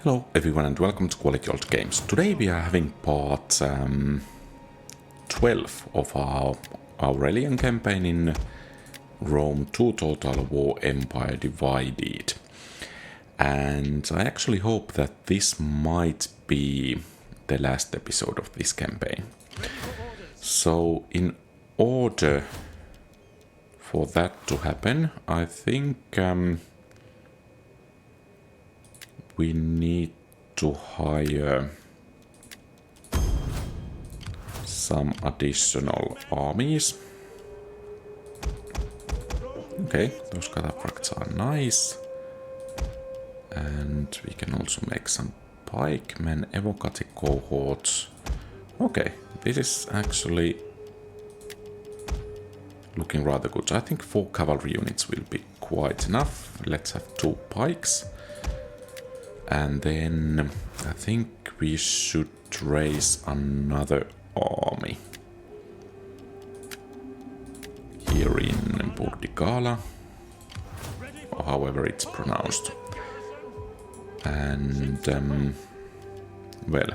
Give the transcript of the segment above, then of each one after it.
Hello everyone and welcome to Quality Old Games. Today we are having part 12 of our Aurelian Campaign in Rome 2 Total War Empire Divided. And I actually hope that this might be the last episode of this campaign. So in order for that to happen, I think we need to hire some additional armies. Okay, those cataphracts are nice. And we can also make some pikemen, evocati cohorts. Okay, this is actually looking rather good. I think 4 cavalry units will be quite enough. Let's have 2 pikes. And then I think we should raise another army here in Burdigala, or however it's pronounced. And well,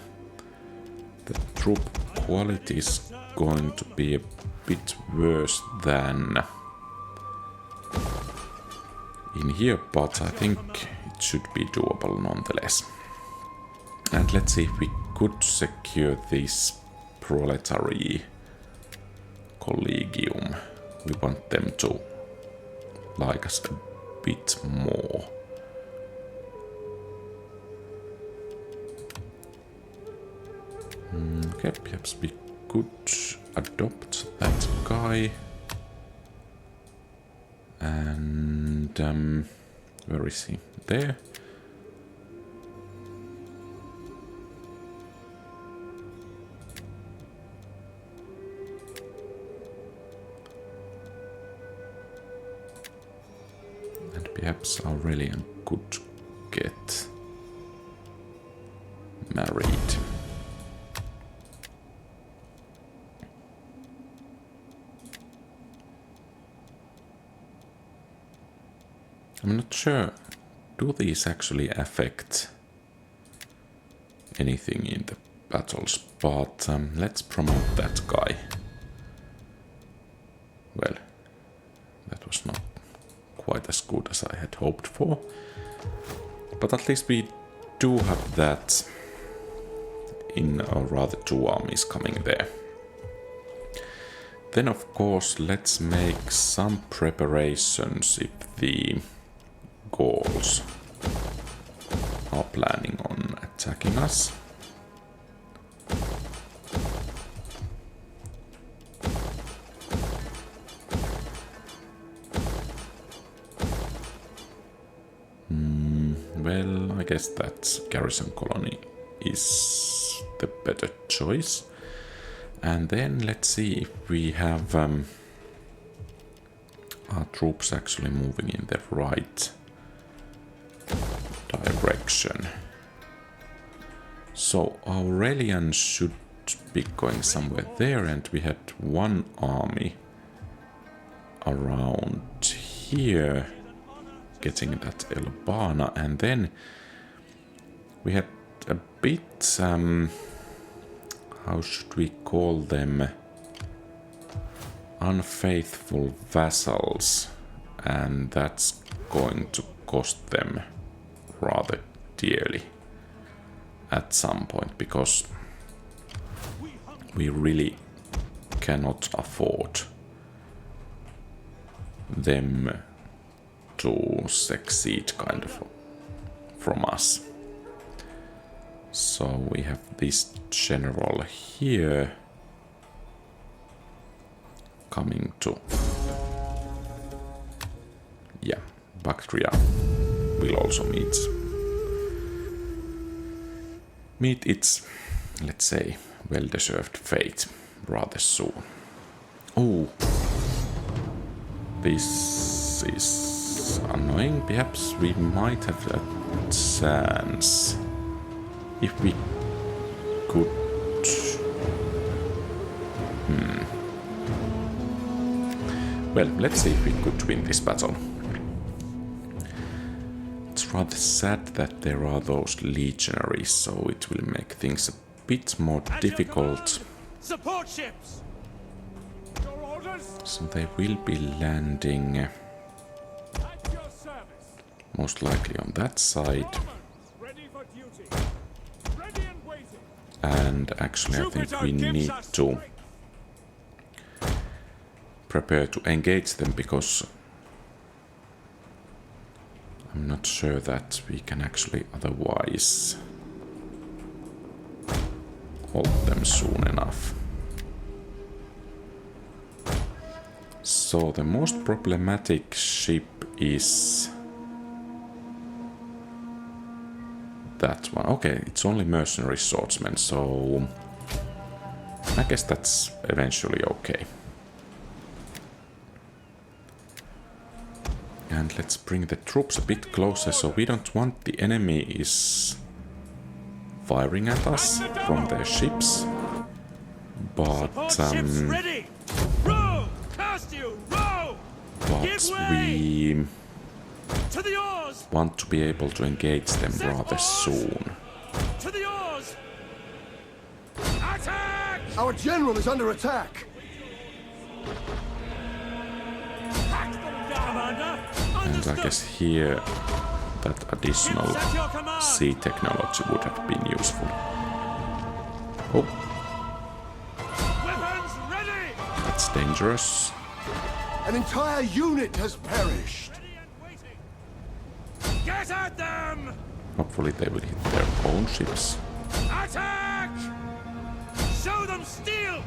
the troop quality is going to be a bit worse than in here, but I think it should be doable nonetheless. And let's see if we could secure this proletary collegium. We want them to like us a bit more. Okay, perhaps we could adopt that guy. And where is he? There. And perhaps Aurelian could get married. I'm not sure. Do these actually affect anything in the battles? But let's promote that guy. Well, that was not quite as good as I had hoped for. But at least we do have that in, or rather 2 armies coming there. Then of course let's make some preparations if the Gauls are planning on attacking us. Well, I guess that garrison colony is the better choice. And then let's see if we have our troops actually moving in the right direction. So Aurelian should be going somewhere there, and we had 1 army around here getting that Elbana, and then we had a bit how should we call them, unfaithful vassals, and that's going to cost them rather dearly at some point, because we really cannot afford them to succeed kind of from us. So we have this general here coming to, yeah, Bactria will also meet its, let's say, well-deserved fate rather soon. Oh, this is annoying. Perhaps we might have a chance if we could. Well, let's see if we could win this battle. Let's It's rather sad that there are those legionaries, so it will make things a bit more difficult. Support ships. Your orders. So they will be landing At your service. most likely on that side. Ready for duty. Ready and waiting. And actually I think we need to prepare to engage them, because I'm not sure that we can actually otherwise halt them soon enough. So the most problematic ship is that one. Okay, it's only mercenary swordsmen, so I guess that's eventually okay. And let's bring the troops a bit closer, so we don't want the enemy is firing at us from their ships. But ready. Row. Cast you. Row. we To the oars. want to be able to engage them rather soon. To the oars. Attack. Our general is under attack. Hack them down, Commander. And I guess here that additional At your command. sea technology would have been useful. Oh, Weapons ready. that's dangerous. An entire unit has perished. Ready and waiting. Get at them. Hopefully they will hit their own ships. Attack. Show them steel.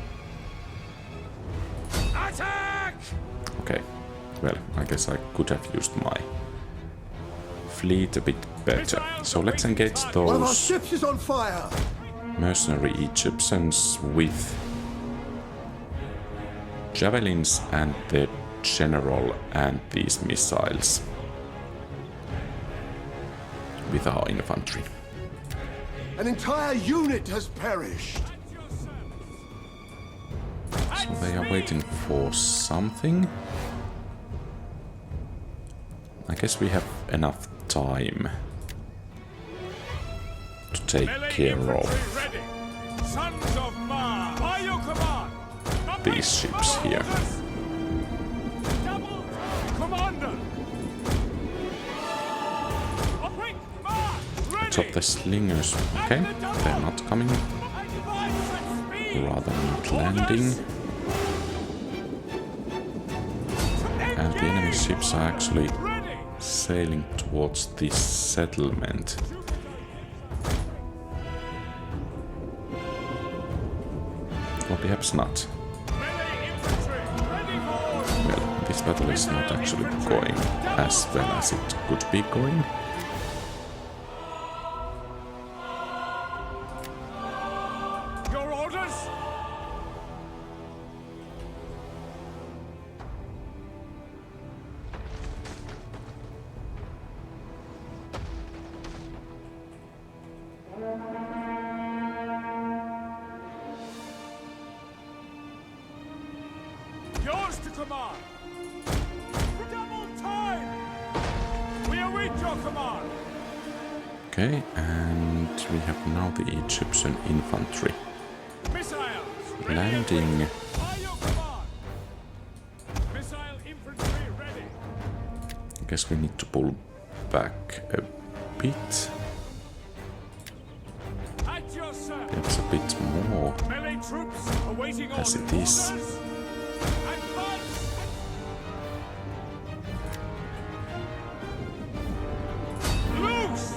Attack. Okay, well, I guess I could have used my fleet a bit better. So let's engage One of our those ships is on fire. mercenary Egyptians with javelins and the general and these missiles with our infantry. An entire unit has perished. So they are waiting for something. I guess we have enough time to take care of Ready. Sons of Ma. By your command. these ships here. Double. Commander. Quick march. Ready. Top the slingers. Okay, they're not coming. Advance at speed. Rather not landing. And the enemy ships are actually Ready. sailing towards this settlement. Or perhaps not. Melee infantry. Ready for. Well, this battle is not actually going as well as it could be going. Your orders. Yours to command. Double time. We await your command. Okay, and we have now the Egyptian infantry Missiles. landing. By your command. Missile infantry ready. I guess we need to pull back a bit. At your service. It's a bit more Melee troops awaiting as orders. it is. Orders. Advance. Loose.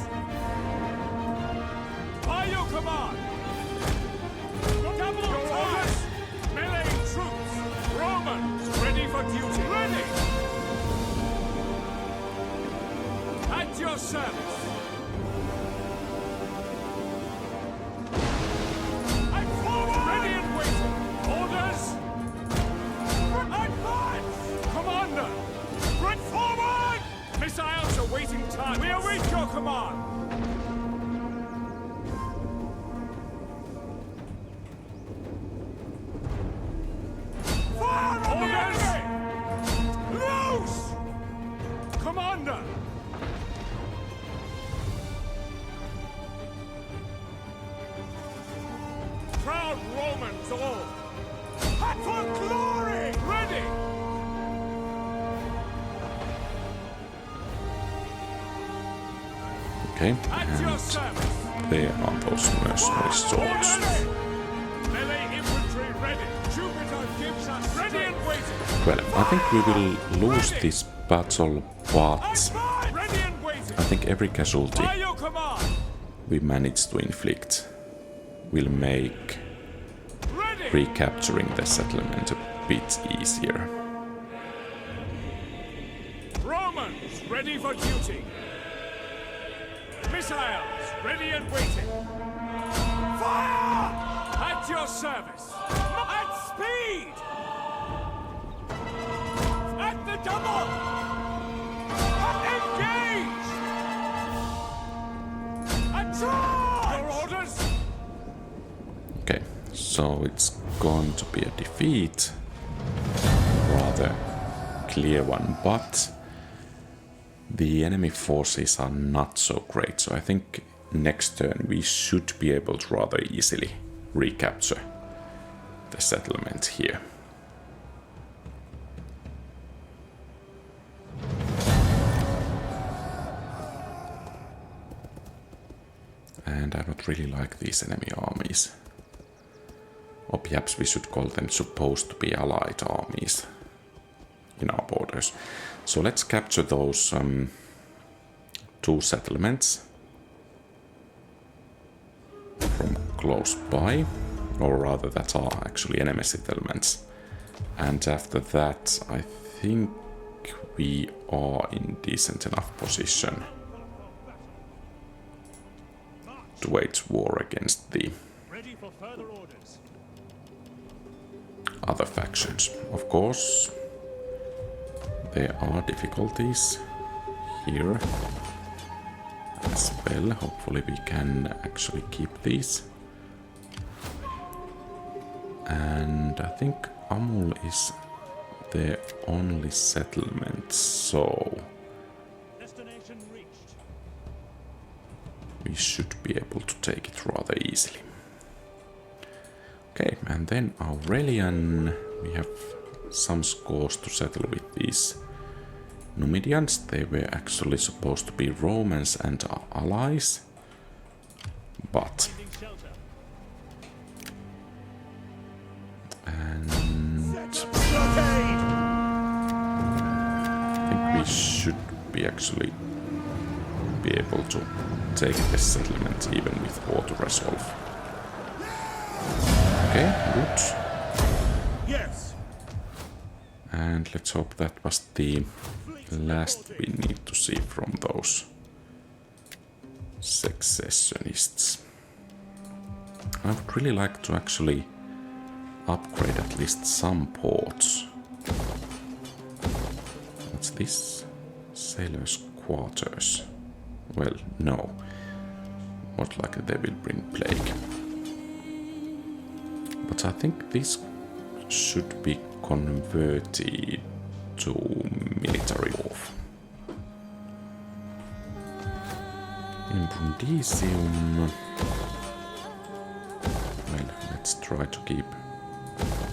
By your command. Double orders. Melee troops. Romans ready for duty. Ready. At your service. I'm forward. Ready and waiting. Orders. Advance. Commander. Run forward. Missiles awaiting time. We await your command. Fire on the enemy! Loose! Commander! the Romans all! Hat for glory! Ready! Okay, At your and service! there are those mercenary swords. Melee infantry ready! Jupiter gives us ready and waiting! Well, I think we will lose this battle, but Ready and waiting! I think every casualty By your command! we manage to inflict will make Ready! recapturing the settlement a bit easier. Romans ready for duty! Missiles ready and waiting! Fire! At your service! At speed! At the double! Engage! Charge! Your orders! Okay, so it's going to be a defeat. Rather clear one, but the enemy forces are not so great, so I think next turn we should be able to rather easily recapture the settlement here. And I don't really like these enemy armies. Or perhaps we should call them supposed to be allied armies in our borders. So let's capture those two settlements from close by, or rather that are actually enemy settlements. And after that I think we are in decent enough position to wage war against the Ready for further orders. other factions. Of course, there are difficulties here as well. Hopefully we can actually keep these. And I think Amul is the only settlement, so Destination reached. we should be able to take it rather easily. Okay, and then Aurelian, we have some scores to settle with these Numidians. They were actually supposed to be Romans and our allies, but and I think we should be actually be able to take this settlement even with auto resolve. Okay, good. Yes. And let's hope that was the last we need to see from those secessionists. I would really like to actually upgrade at least some ports. What's this? Sailors' quarters. Well, no. Most likely they will bring plague. But I think this should be converted to military wharf. In Brundisium, well, let's try to keep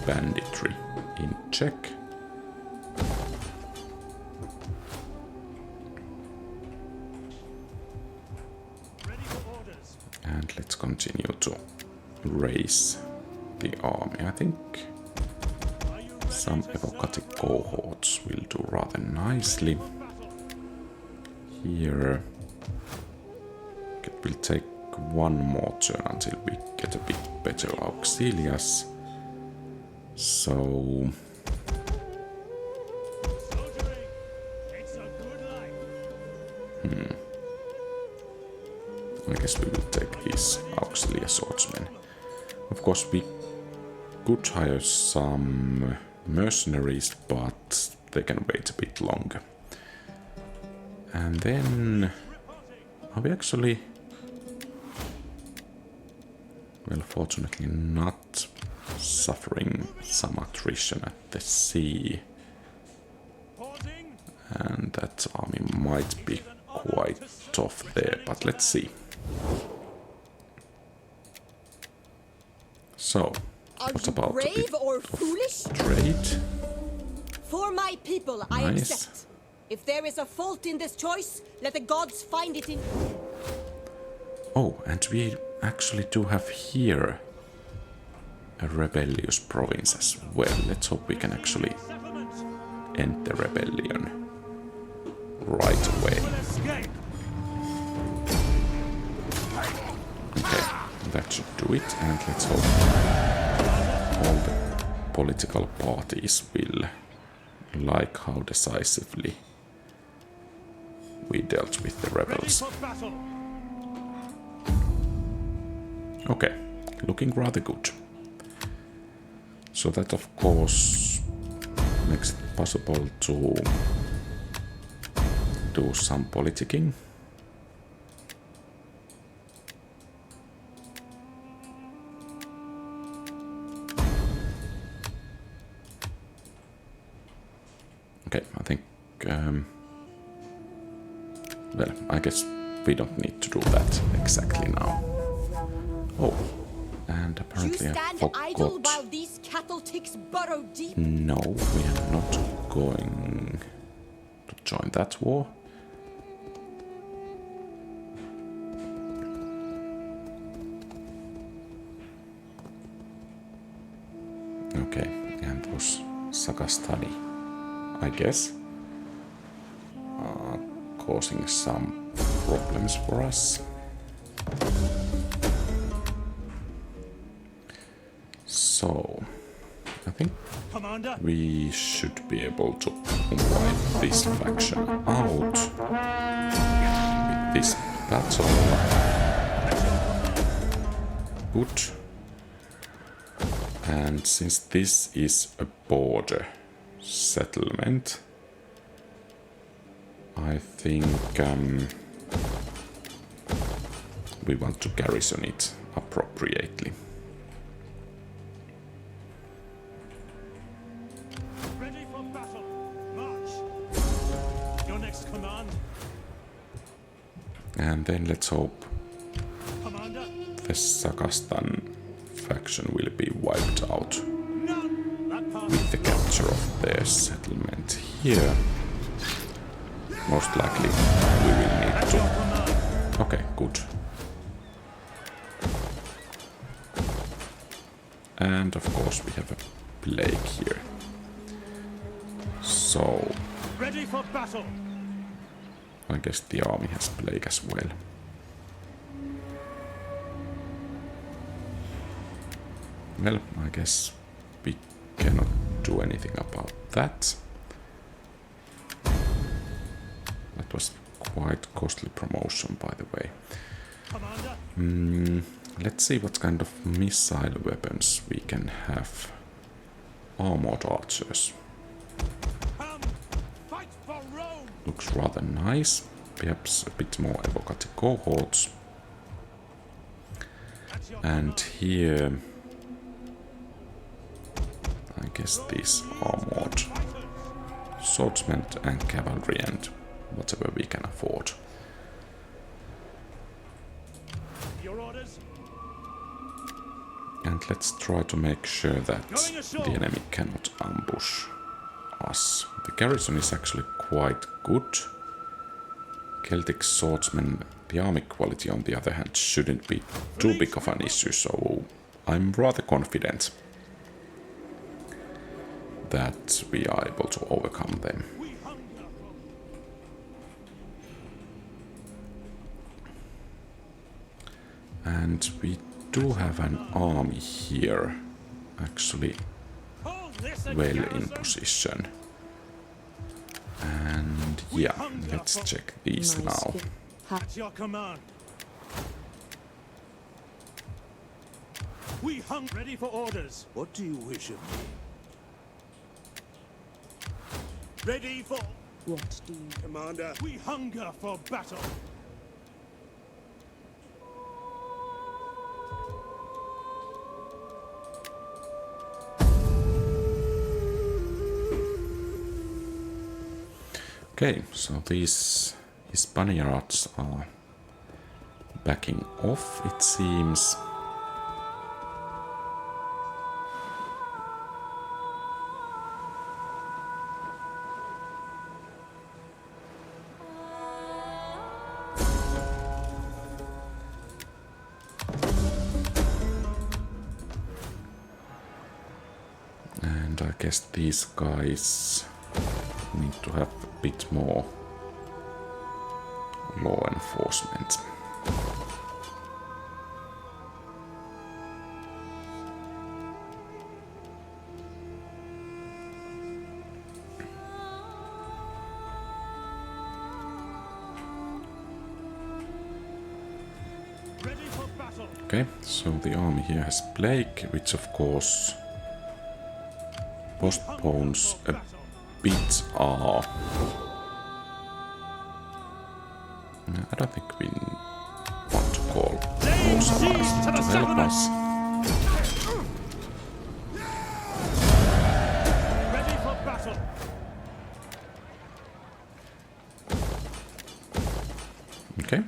banditry in check. And let's continue to raise the army. I think some evocative cohorts will do rather nicely here. It will take one more turn until we get a bit better auxiliars. So I guess we will take these auxiliary swordsmen. Of course we could hire some mercenaries, but they can wait a bit longer. And then are we actually, well, fortunately not suffering some attrition at the sea. And that army might be quite tough there, but let's see. So, Are what's you about to be brave or foolish? trade? For my people, I Nice. accept. If there is a fault in this choice, let the gods find it in... Oh, and we actually do have here a rebellious province as well. Let's hope we can actually end the rebellion right away. Okay, that should do it, and let's hope all the political parties will like how decisively we dealt with the rebels. Okay, looking rather good. So that of course makes it possible to do some politicking. Okay, I think well, I guess we don't need to do that exactly now. Oh, and You apparently I stand idle forgot. while these cattle ticks burrow deep. No, we are not going to join that war. Okay, and those Sagastani, I guess, are causing some problems for us. So, I think Commander, we should be able to wipe this faction out with this battle. Good. And since this is a border settlement, I think we want to garrison it appropriately. ready for battle. March. Your next command, And then let's hope Commander. the Sagastan faction will be wiped out None. That part. with the capture of their settlement here. Most likely we will need At your to... command. Okay, good. And of course we have a plague here. So Ready for battle. I guess the army has plague as well. Well, I guess we cannot do anything about that. That was quite costly promotion, by the way. Commander. Let's see what kind of missile weapons we can have. Armored archers. Come. Fight for Rome. Looks rather nice. Perhaps a bit more evocative cohorts. At your And here, I guess these armored fighters. swordsmen and cavalry and whatever we can afford. Your orders. And let's try to make sure that Going ashore. the enemy cannot ambush us. The garrison is actually quite good. Celtic swordsmen, the army quality on the other hand shouldn't be too big of an issue, so I'm rather confident that we are able to overcome them. We hunger for And we do have an army here, actually hold this well in garrison. position. And yeah, let's check these now. At your command. We hung ready for orders. What do you wish of me? Ready for. What do you... Commander, We hunger for battle. Okay, so these Spaniards are backing off, it seems. I guess these guys need to have a bit more law enforcement. Okay, so the army here has plague, which of course postpones a bit our... I don't think we want to call forces to help us. Ready for battle. Okay.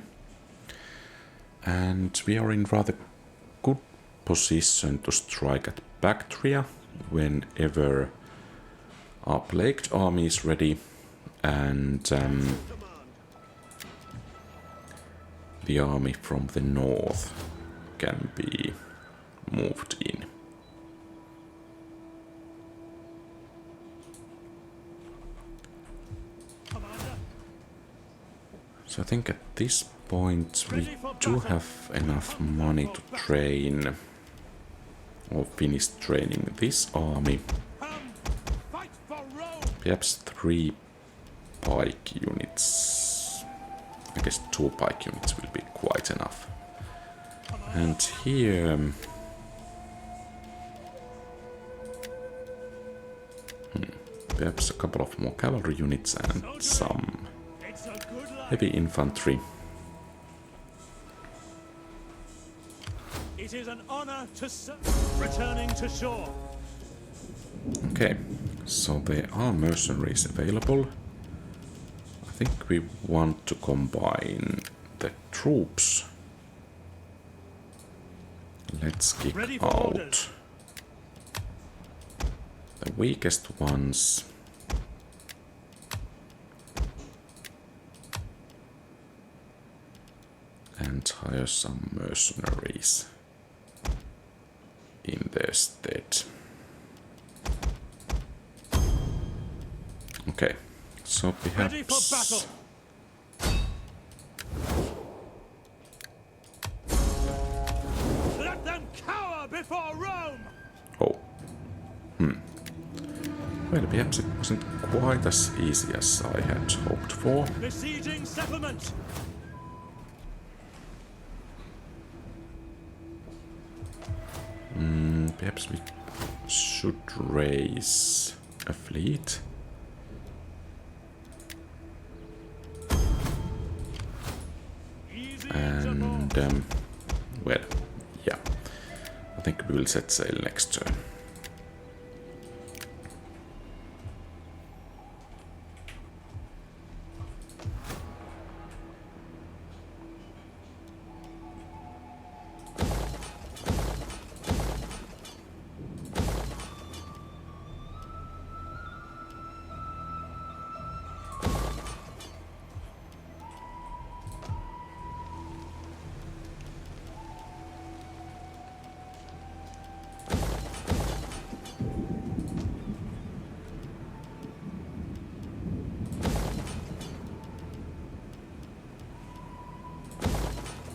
And we are in rather good position to strike at Bactria whenever our plagued army is ready and the army from the north can be moved in. So I think at this point we do have enough money to train or finish training this army. Fight for Rome. Perhaps 3 pike units. I guess 2 pike units will be quite enough. And here... perhaps a couple of more cavalry units and some It's a good life. heavy infantry. It is an honor to returning to shore. Okay, so there are mercenaries available. I think we want to combine the troops. Let's kick Ready for out orders. the weakest ones. And hire some mercenaries in their stead. Okay, so Ready for perhaps... battle. Let them cower before Rome. Oh. Well, perhaps it wasn't quite as easy as I had hoped for. Besieging settlement. Perhaps we should raise a fleet. Easy And, well, yeah. I think we will set sail next turn.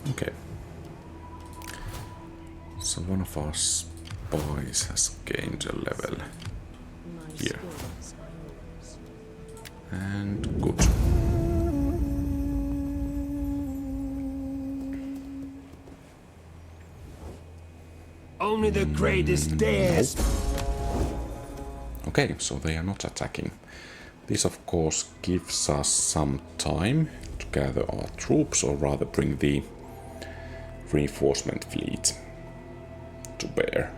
Okay. So one of our spies has gained a level here. And good. Only the greatest dares. Okay, so they are not attacking. This of course gives us some time to gather our troops, or rather bring the reinforcement fleet to bear.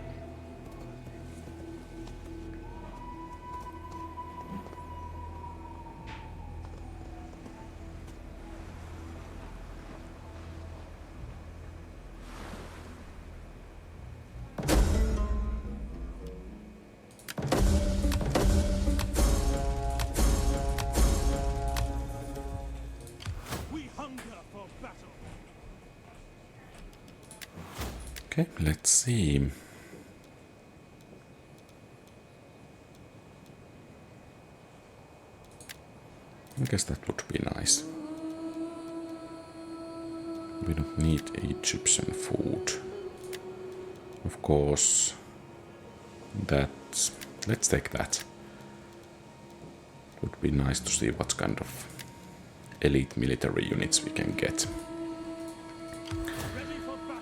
We hunger for battle. Okay, let's see. I guess that would be nice. We don't need Egyptian food. Of course, that's... let's take that. Would be nice to see what kind of elite military units we can get.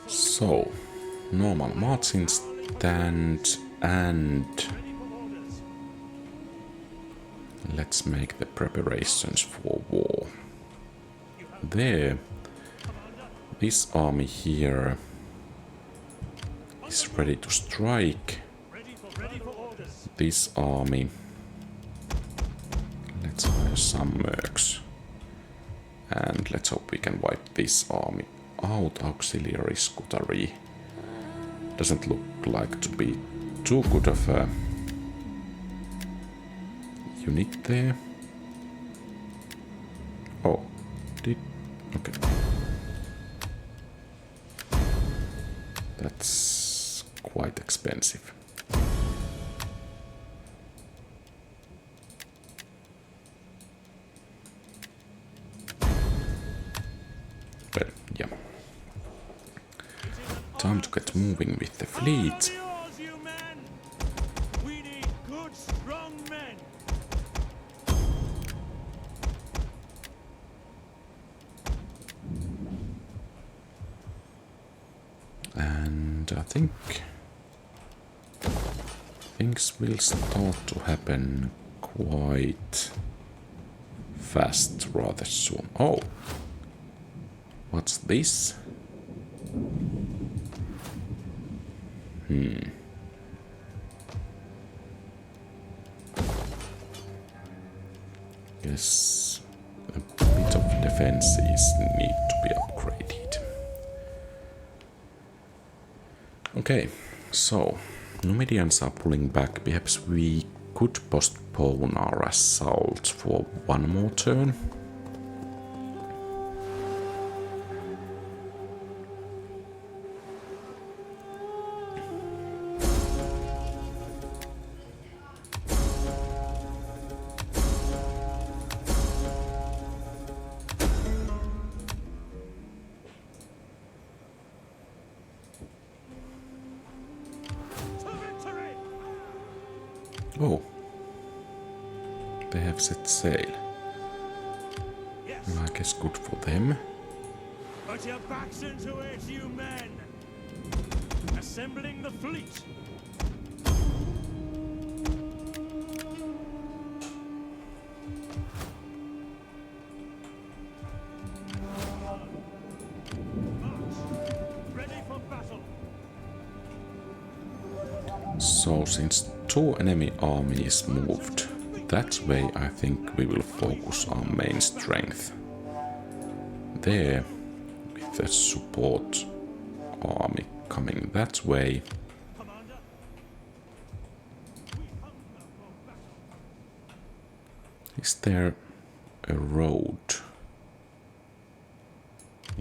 So, normal marching stand and let's make the preparations for war. There, this army here is ready to strike. This army, let's hire some mercs. And let's hope we can wipe this army out. Auxiliary Scutari doesn't look like to be too good of a unit there. Oh, okay. That's quite expensive. Well, yeah. Time to get moving with the fleet. And I think things will start to happen quite fast rather soon. Oh! What's this? Yes, a bit of defenses need to be upgraded. Okay, so Numidians are pulling back. Perhaps we could postpone our assault for one more turn. Oh, they have set sail. Well, I guess good for them. Put your backs into it, you men! Assembling the fleet! Ready for battle! So, since two enemy armies moved that way, I think we will focus our main strength there, with the support army coming that way. Is there a road?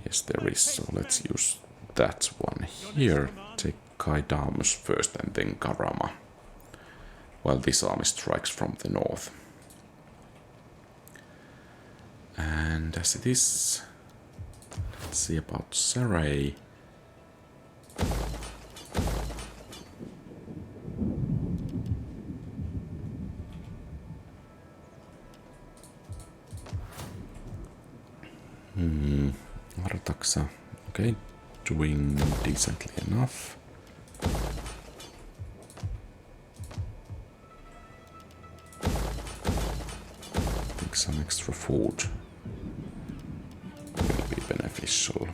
Yes, there is, so let's use that one here. Take Kaidamus first and then Karama, while this army strikes from the north. And as it is, let's see about Sarai. Artaxa, okay, doing decently enough. Some extra food will be beneficial.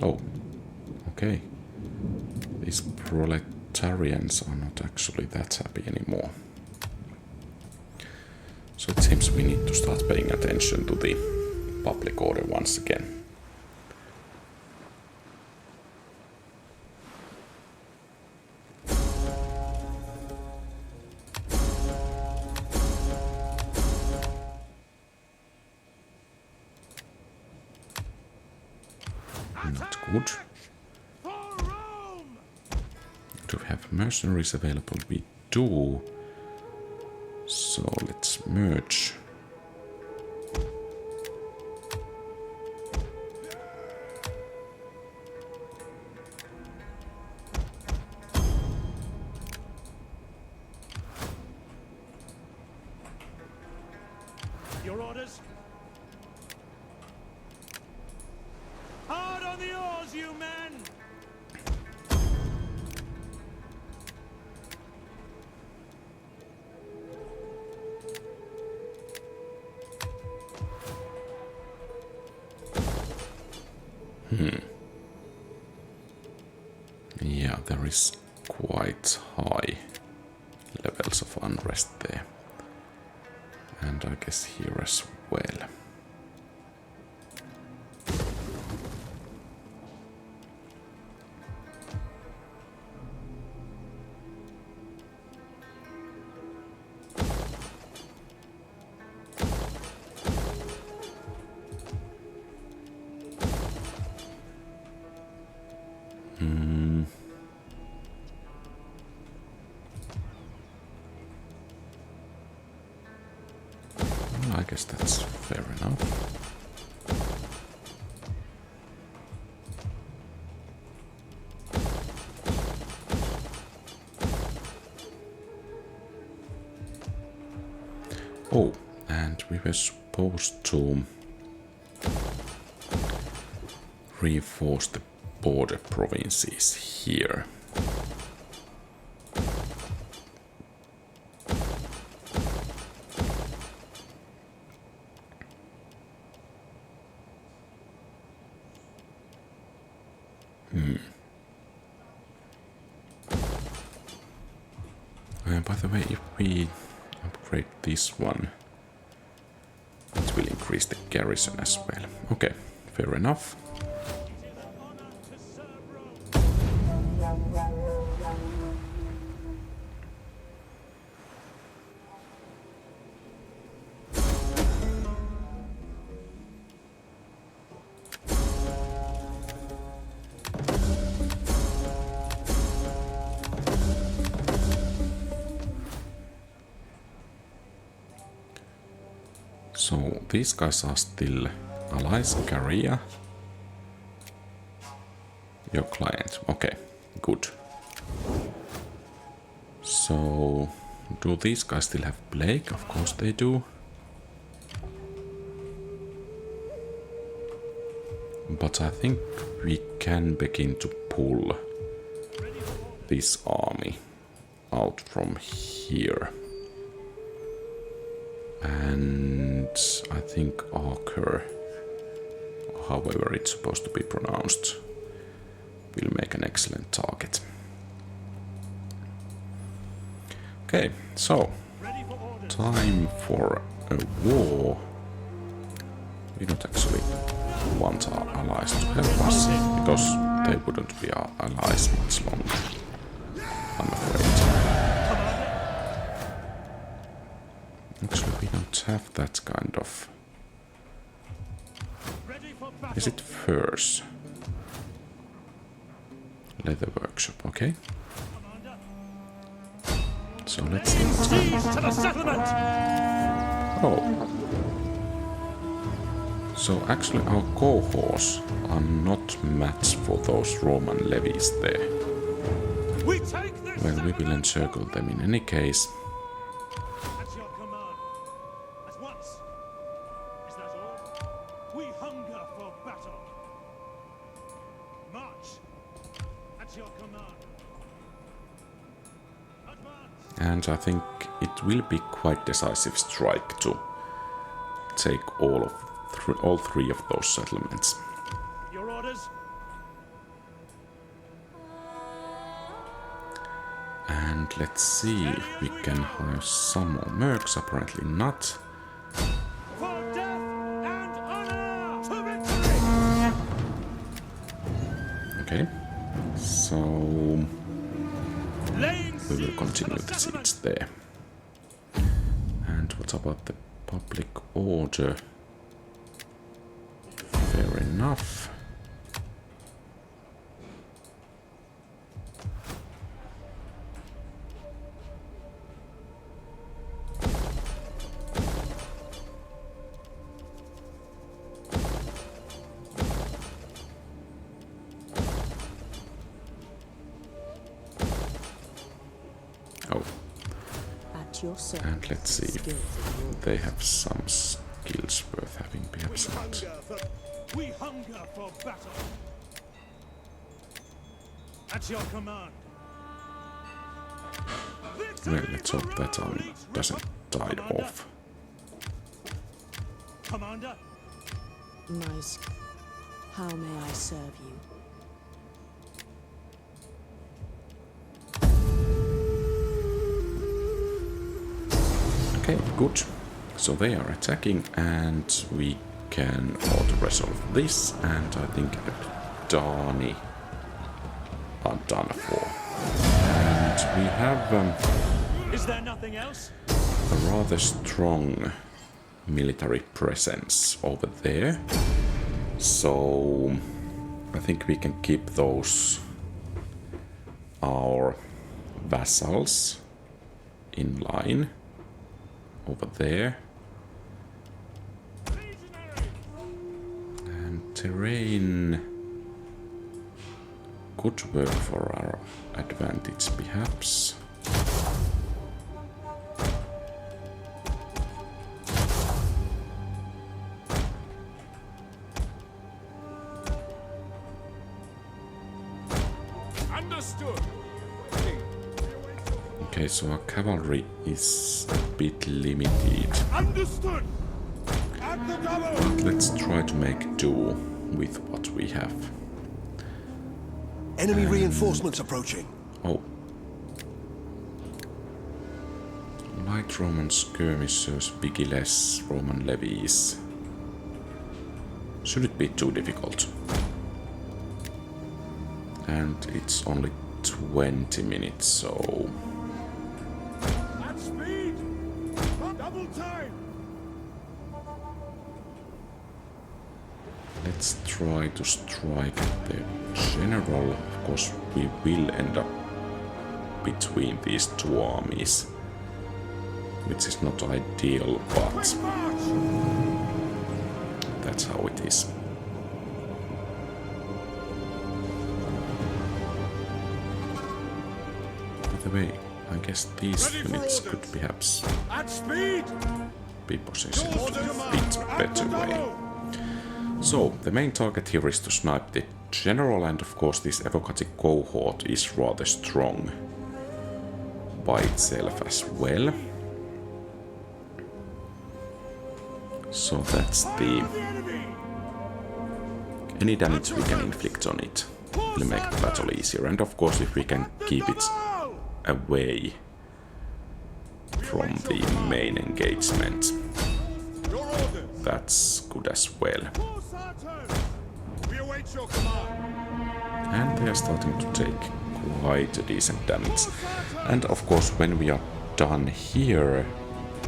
Oh, okay. These proletarians are not actually that happy anymore. So it seems we need to start paying attention to the public order once again. Not good. Do we have mercenaries available? We do. So let's merge. Your orders? Hard on the oars, you men! Yeah, there is quite high levels of unrest there. And I guess here as well. I guess that's fair enough. Oh, and we were supposed to reinforce the border provinces here. By the way, if we upgrade this one, it will increase the garrison as well. Okay, fair enough. So these guys are still allies. Korea, your client. Okay, good. So do these guys still have plague? Of course they do. But I think we can begin to pull this army out from here. And I think Archer, however it's supposed to be pronounced, will make an excellent target. Okay, so time for a war. We don't actually want our allies to help us, because they wouldn't be our allies much longer, I'm afraid. Actually, we don't have that kind of... Is it furs? Leather workshop, okay. So let's see what's happening. Oh. So actually our cohorts are not matched for those Roman levies there. Well, we will encircle them in any case. And I think it will be quite decisive strike to take all three of those settlements. Your orders? And let's see if we can hire some more mercs. Apparently not. For death and honor to victory! Okay. So Laying we will siege continue to the settlement. siege there. And what about the public order? Fair enough. Oh, At your service. and let's see if they have some skills worth having, perhaps not. We hunger for battle. At your command. Well, let's hope that army doesn't die off. Commander, Nice. How may I serve you? Okay, good. So they are attacking and we can auto-resolve this, and I think Dani are done for. And we have is there nothing else? a rather strong military presence over there. So I think we can keep those our vassals in line over there. And terrain could work for our advantage, perhaps. Understood. Okay, so our cavalry is a bit limited. Understood. At the double. But let's try to make do with what we have. Enemy reinforcements approaching. Oh. Light Roman skirmishers, vigiless Roman levies. Should it be too difficult? And it's only 20 minutes, so... At speed. Double time. Let's try to strike at the general. Of course, we will end up between these two armies, which is not ideal, but March. that's how it is. By the way, I guess these Ready for units orders. could perhaps At speed. be possessed in Order a command. bit At better the way. double. So, the main target here is to snipe the general, and of course this evocative cohort is rather strong by itself as well. So that's the... The enemy. any damage we can inflict on it will make the battle easier, and of course if we can keep it Double. away from the main engagement, Your orders. that's good as well. Force our turn. We await your command. And they are starting to take quite a decent damage. And of course when we are done here,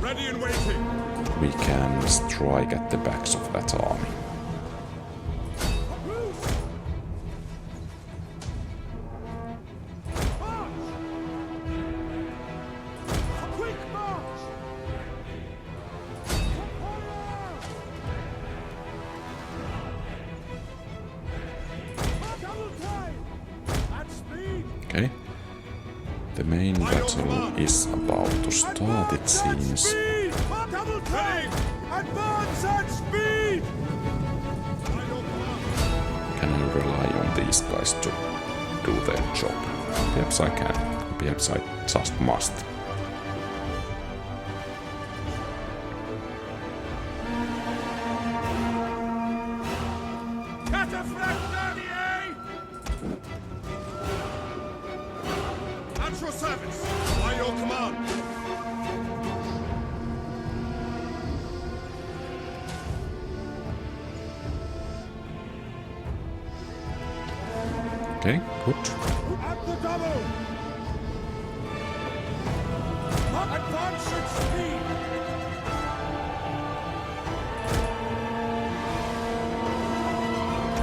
Ready and waiting. we can strike at the backs of that army. Quick march. Double time. At speed. Okay. The main battle is about to start, it seems. Speed. Double time. Advance at speed. Can I rely on these guys to do their job? Perhaps I can. Perhaps I just must. Cataphractaniae! At your service! Okay, good. At the double! Advance at speed!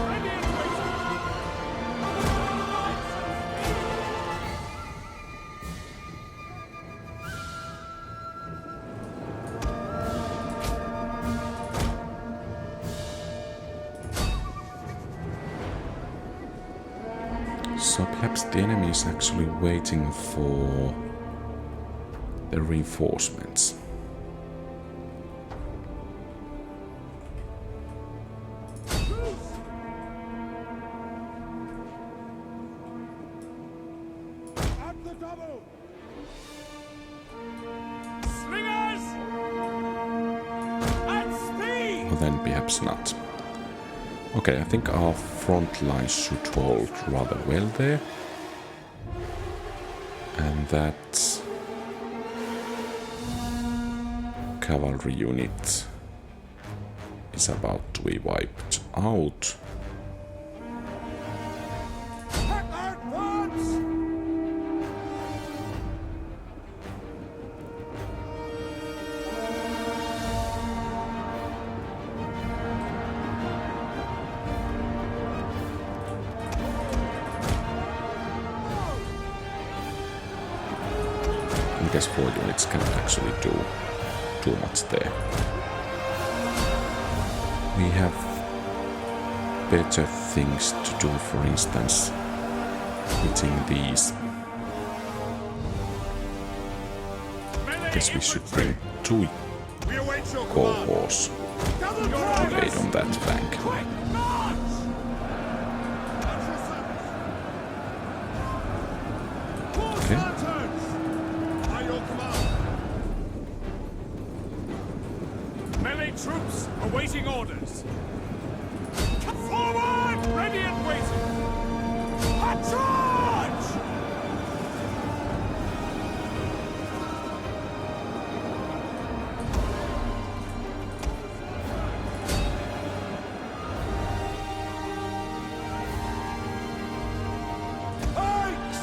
Ready and waiting! So perhaps the enemy is actually waiting for the reinforcements. At the double! Slingers! At speed! Or then perhaps not. Okay, I think our front line should hold rather well there. And that cavalry unit is about to be wiped out. Advance! I guess 4 units cannot actually do too much there. We have better things to do, for instance, hitting these. I guess we should bring 2 We await your command! cohorts Double to drivers! aid on that flank. Quick march! At your service! Horse Okay. lanterns! By your command! Melee troops awaiting orders! Forward! Ready and waiting! A charge! Pikes!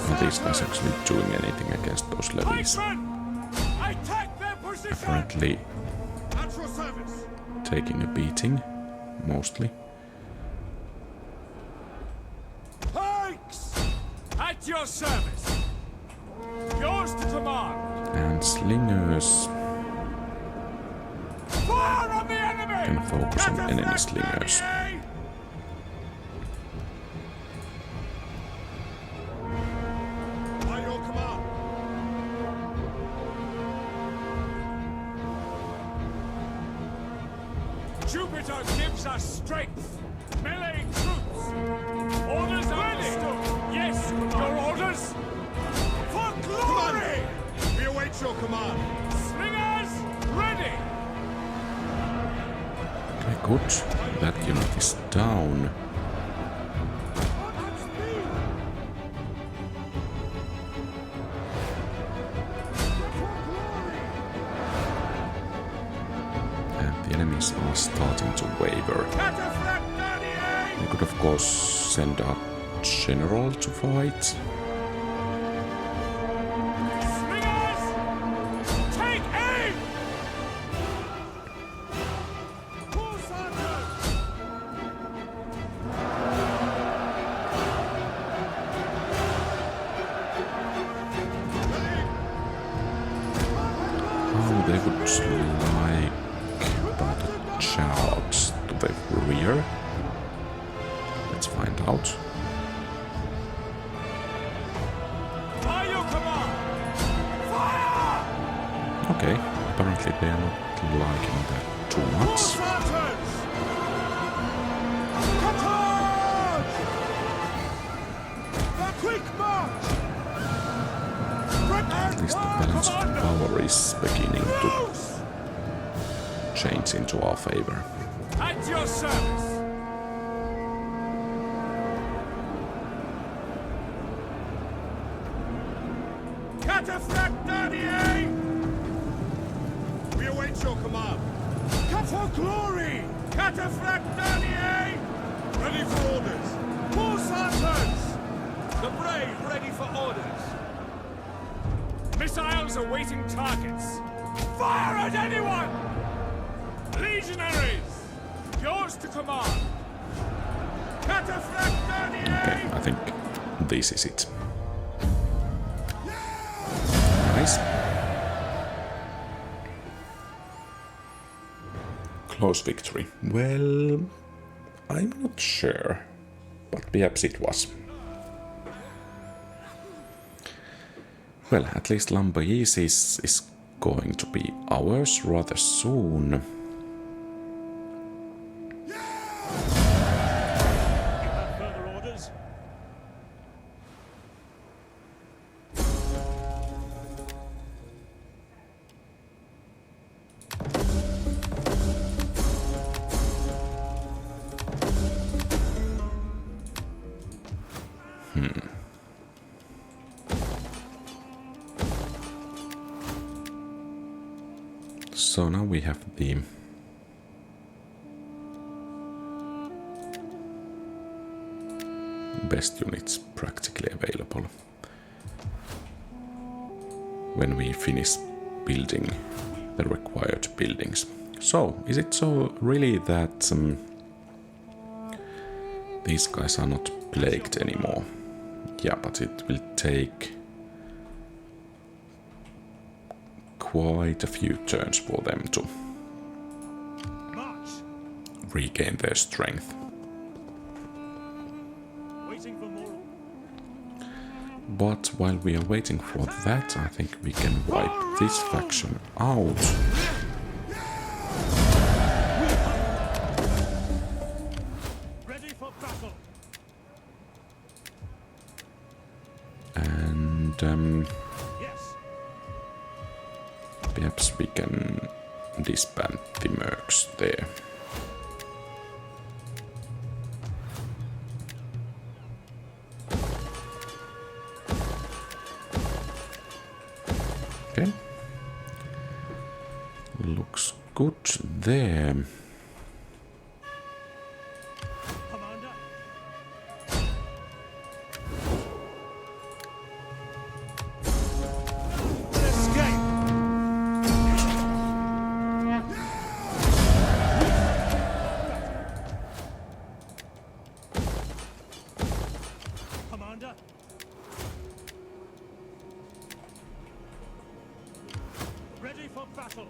Are these guys actually doing anything against those levies? Pikemen! Attack their position! Apparently At your service! taking a beating, mostly. Pikes! At your service! Yours to command! And slingers Fire on the enemy! can focus on enemy Cataphract slingers. enemy! By your command! Jupiter gives us strength! Melee troops! Orders understood! Yes, your orders! For glory! We await your command! Slingers, ready! Okay, good. That unit is down. At speed! And the enemies are starting to waver. Cataphract enemy! We could of course send a general to fight. Slingers, take aim! Horse hunters! How they would like about a charge to the rear. Let's find out. By your command! Fire! Okay, apparently they are not liking that too Horse much. hunters! Charge! The quick march! At least the balance of power is beginning to change into our favor. At your service! Cataphract enemy! We await your command. Come for glory! Cataphracts Dernier! Ready for orders! Horse hunters! The brave ready for orders! Missiles awaiting targets! Fire at anyone! Legionaries! Yours to command! Cataphracts Dernier! Okay, I think this is it. Nice. Close victory. Well, I'm not sure, but perhaps it was. Well, at least Lambaise is going to be ours rather soon. Further orders? So now we have the best units practically available when we finish building the required buildings. So, is it so really that these guys are not plagued anymore? Yeah, but it will take quite a few turns for them to March! regain their strength. Waiting for more. But while we are waiting for that, I think we can wipe this faction out. Ready for battle! And Yes! perhaps we can disband the mercs there. Okay. Looks good there. Commander! Escape! Commander! Ready for battle!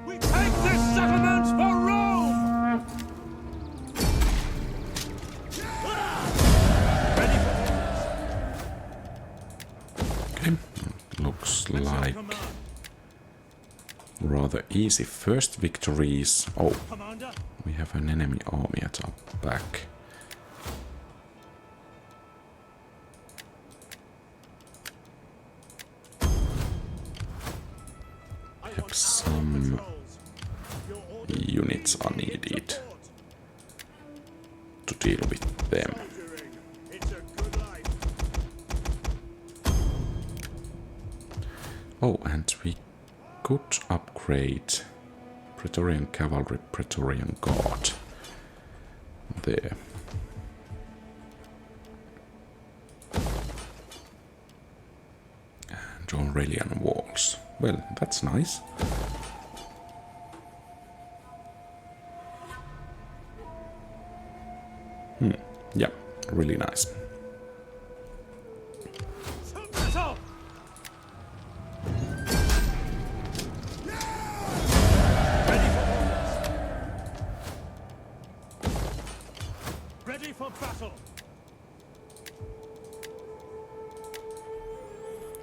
We take this settlement for Rome! Ready for orders! Okay. Looks At your like command. rather easy first victories. Oh, Commander! we have an enemy army at our back. Perhaps some units are needed to deal with them. It's a good life. Oh, and we could upgrade Praetorian Cavalry, Praetorian Guard. There. And Aurelian walls. Well, that's nice. Yeah, really nice. Battle! Ready for orders. Ready for battle.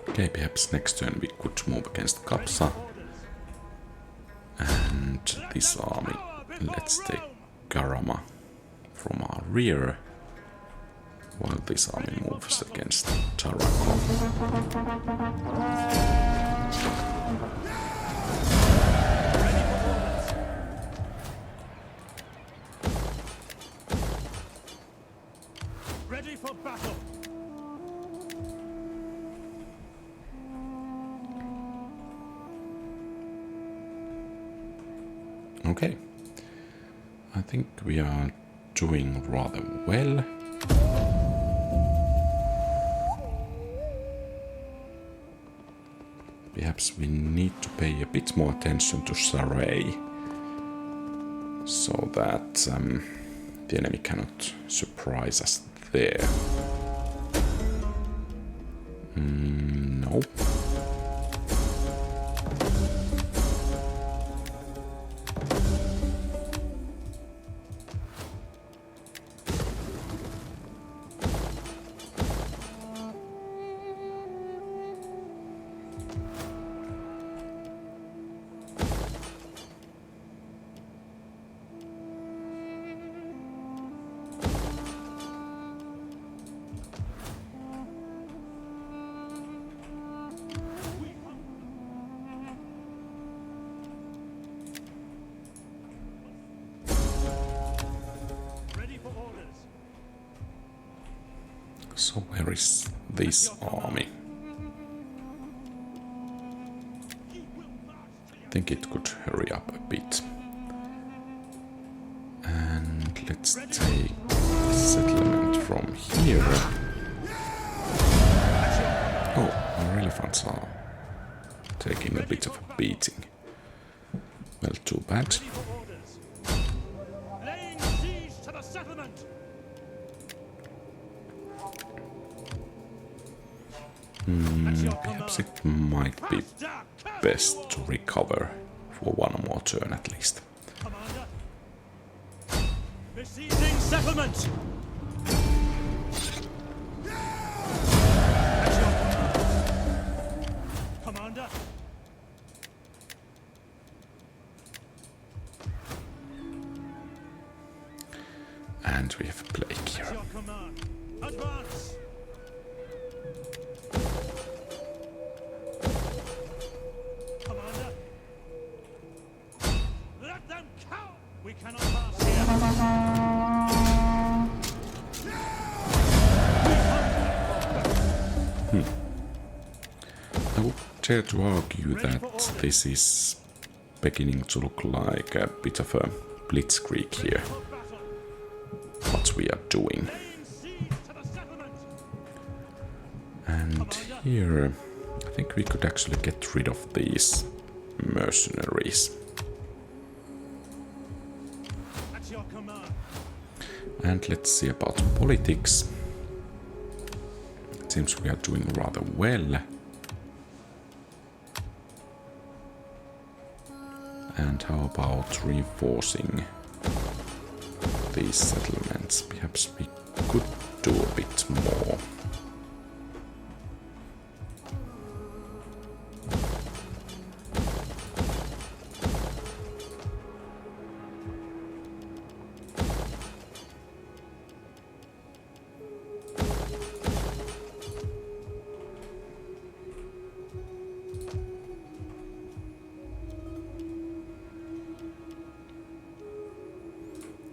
Okay, perhaps next turn we could move against Kapsa. And this army, let's take Garama from our rear, while this army moves against Tarraco. Ready for battle. Okay. I think we are doing rather well. Perhaps we need to pay a bit more attention to Saray, so that the enemy cannot surprise us there. No. So where is this army? I think it could hurry up a bit. And let's take the settlement from here. Oh, our elephants are taking a bit of a beating. Well, too bad. Laying siege to the settlement. Perhaps it might be best to recover for one more turn at least. Commander. Besieging settlement. At your command. Commander. And we have a plague At here. your command. Advance. Commander. Let them count. We cannot pass here. I would dare to argue that this is beginning to look like a bit of a blitzkrieg here, what we are doing. Laying siege to the settlement. And here, I think we could actually get rid of these mercenaries. At your command. And let's see about politics. It seems we are doing rather well. And how about reinforcing these settlements? Perhaps we could do a bit more.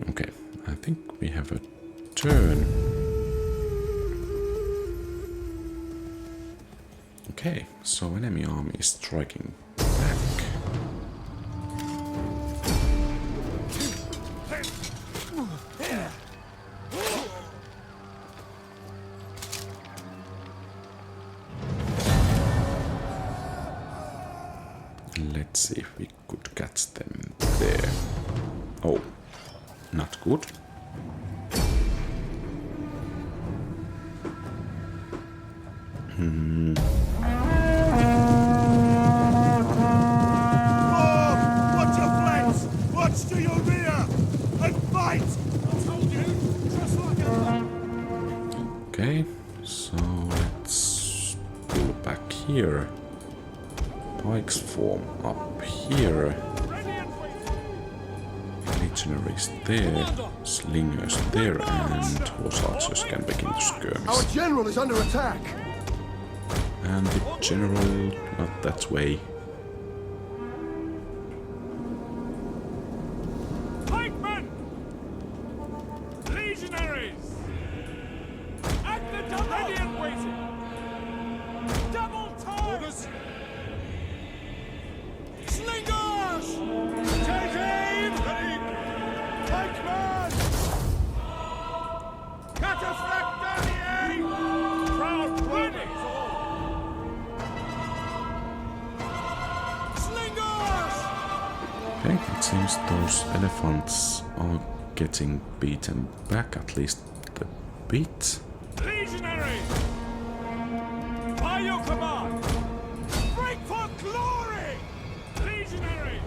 Okay, I think we have a turn. Okay, so enemy army is striking back. Let's see if we could catch them there. Oh, not good. Watch your flanks! Watch to your rear! And fight! I told you! Trust like a... Okay, so let's pull back here. Pikes form up here. Legionaries there, slingers there, and horse archers can begin to Our skirmish. general is under attack. And the general, not that way. Pikemen! Legionaries! At the Aurelian waiting! Double time! Slingers! Take aim! Okay, it seems those elephants are getting beaten back at least a bit. Legionary! By your command! Break for glory! Legionaries!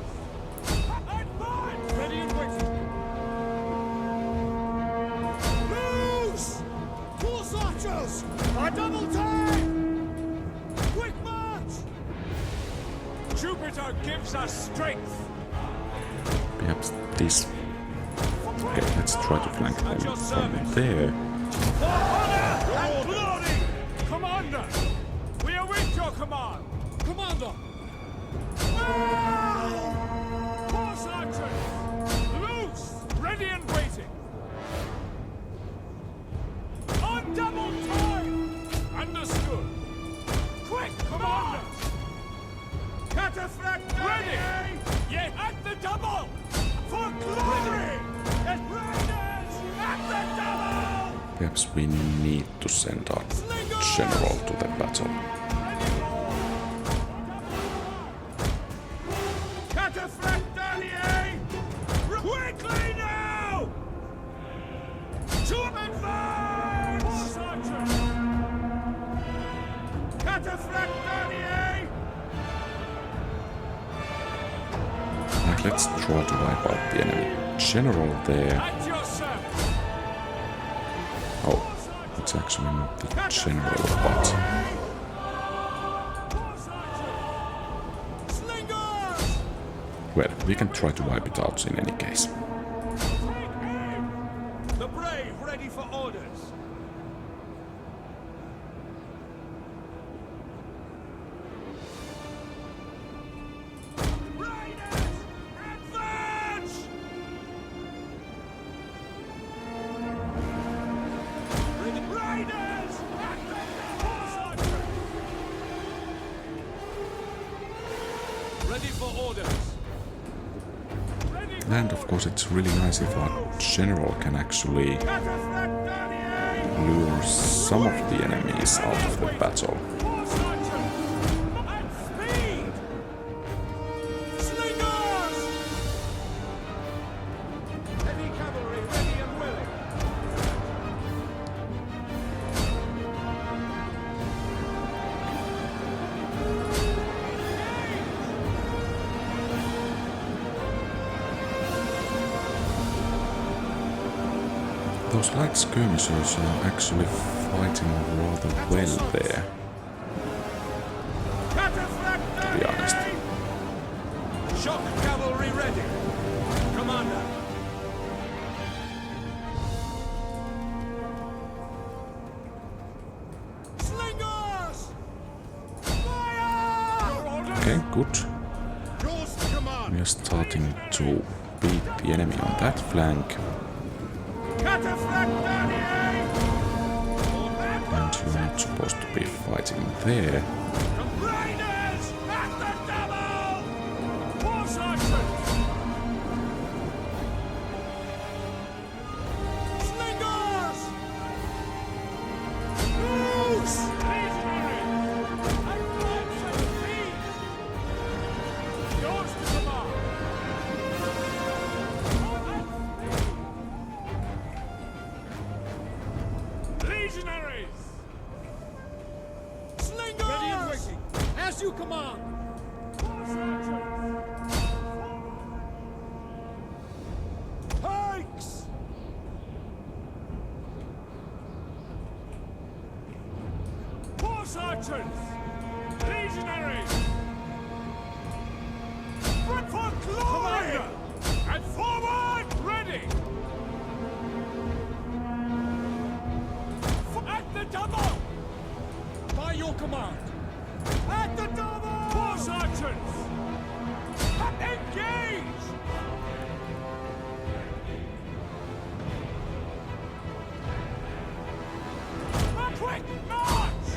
Advance! Ready and waiting! Loose! Horse archers! A double time! Quick march! Jupiter gives us strength! Perhaps this... Okay, let's try to flank them from there. For honor and glory! Commander! We await your command! Commander! Horse archers! Loose! Ready and waiting! On double time! Understood! Quick, Commander! Cataphract ready! Yea, at the double! For glory! Riders at the double! Perhaps we need to send our general to the battle. Cataphract Danier! Quickly now! To advance! Horse archers! Cataphract Danier! Right, let's try to wipe out the enemy general there. At your service! Oh, it's actually not the general, but... Horse archers! Slingers! Well, we can try to wipe it out in any case. Take aim! The brave ready for orders! Riders! Advance! Riders! At the horse archers! Ready for orders! Ready for And of course it's really nice if our general can actually Cataphract Danier! lure some of the enemies out of the battle. Horse archers! At speed! Slingers! Heavy cavalry ready and willing. Those light skirmishers are actually fighting rather well there, Cataphract to be honest. Shock cavalry ready. Commander. Slingers! Fire! Your orders? Okay, good. Yours to command. We are starting to beat the enemy on that flank, Cataphract Danier! and you're not supposed to be fighting there. Riders at the double! Horse archers! Slingers! Loose! Legionary! Advance at speed! Yours to command! Legionaries! Slingers! Ready and waiting! As you command! Pikes! Horse archers! Legionaries! Run for glory! Commander! And forward! Ready! At the double! By your command! At the double! Horse archers! Engage! A quick march!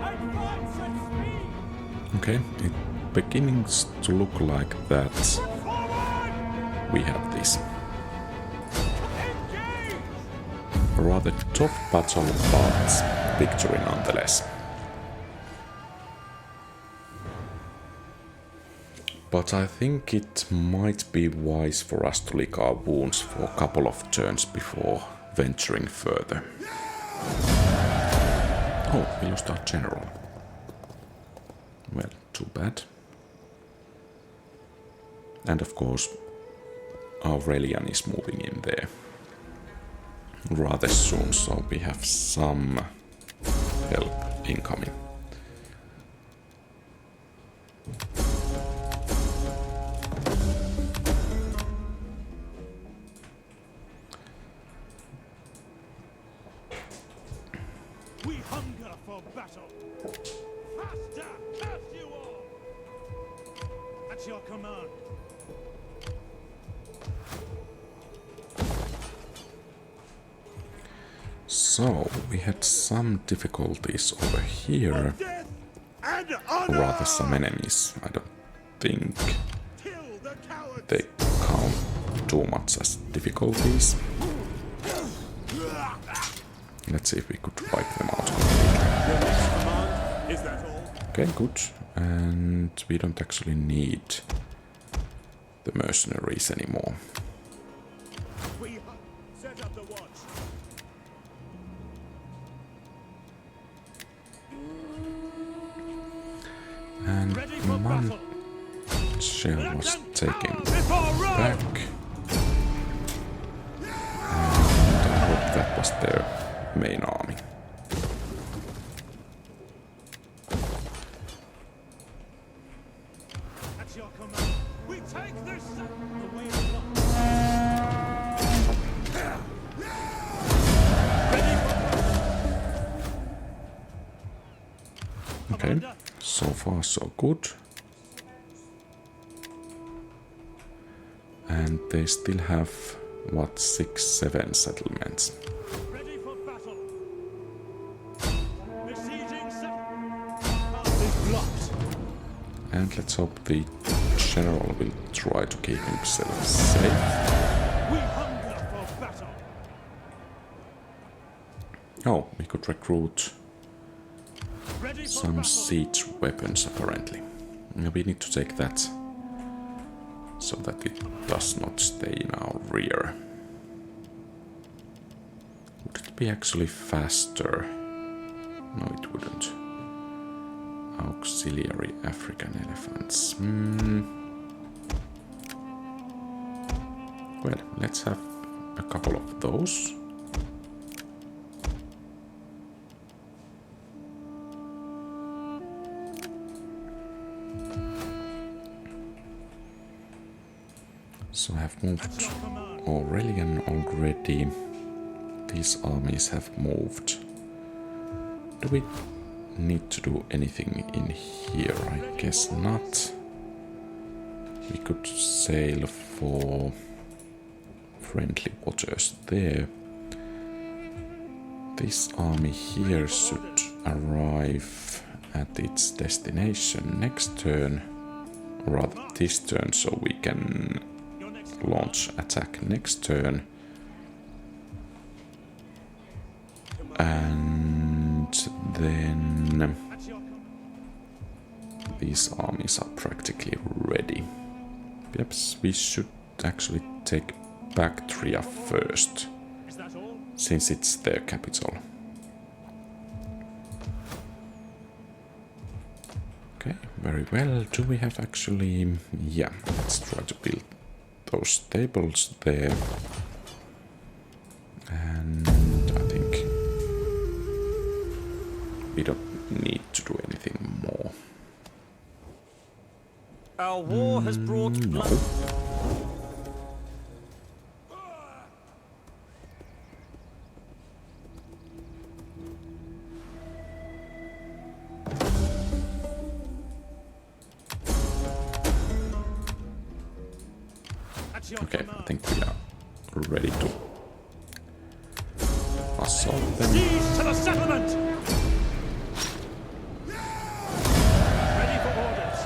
Advance at speed! Okay, it begins to look like that Forward! we have this. Engage! A rather tough battle, but victory nonetheless. But I think it might be wise for us to lick our wounds for a couple of turns before venturing further. Oh, we lost our general. Well, too bad. And of course, Aurelian is moving in there rather soon, so we have some help incoming. We hunger for battle. Faster, curse you all! At your command. So, we had some difficulties over here, Death and or honor! rather some enemies. I don't think Kill the cowards! they count too much as difficulties. Let's see if we could wipe them out completely. Is that all? Okay, good. And we don't actually need the mercenaries anymore. We set up the watch. And Ready for one battle. shell was taken Before Rome! back. And I hope that was their main army. At your command. We take this. The way of life. Ready for Okay, so far so good. And they still have, what, 6-7 settlements. Ready for battle. Besieging path is blocked. And let's hope the general will try to keep himself safe. We hunger for battle. Oh, we could recruit Ready for some battle. siege weapons apparently. We need to take that so that it does not stay in our rear. Would it be actually faster? No, it wouldn't. Auxiliary African elephants. Well, let's have a couple of those. So I have moved Aurelian already. These armies have moved. Do we need to do anything in here? I guess not. We could sail for friendly waters there. This army here should arrive at its destination next turn, or rather this turn, so we can launch attack next turn. And then these armies are practically ready. Perhaps we should actually take Bactria first, Is that all? since it's their capital. Okay, very well. Do we have actually... Yeah, let's try to build those stables there. And I think we don't need to do anything more. Our war has brought blood. Okay, I think we are ready to assault them. Siege to the settlement! Ready for orders.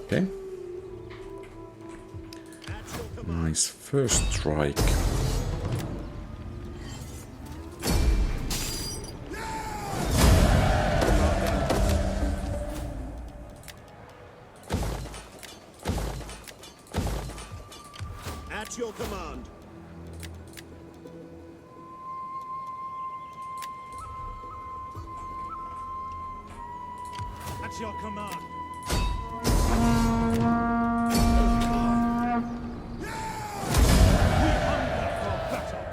Okay. nice first strike. At your command. At your command. We hunger for battle.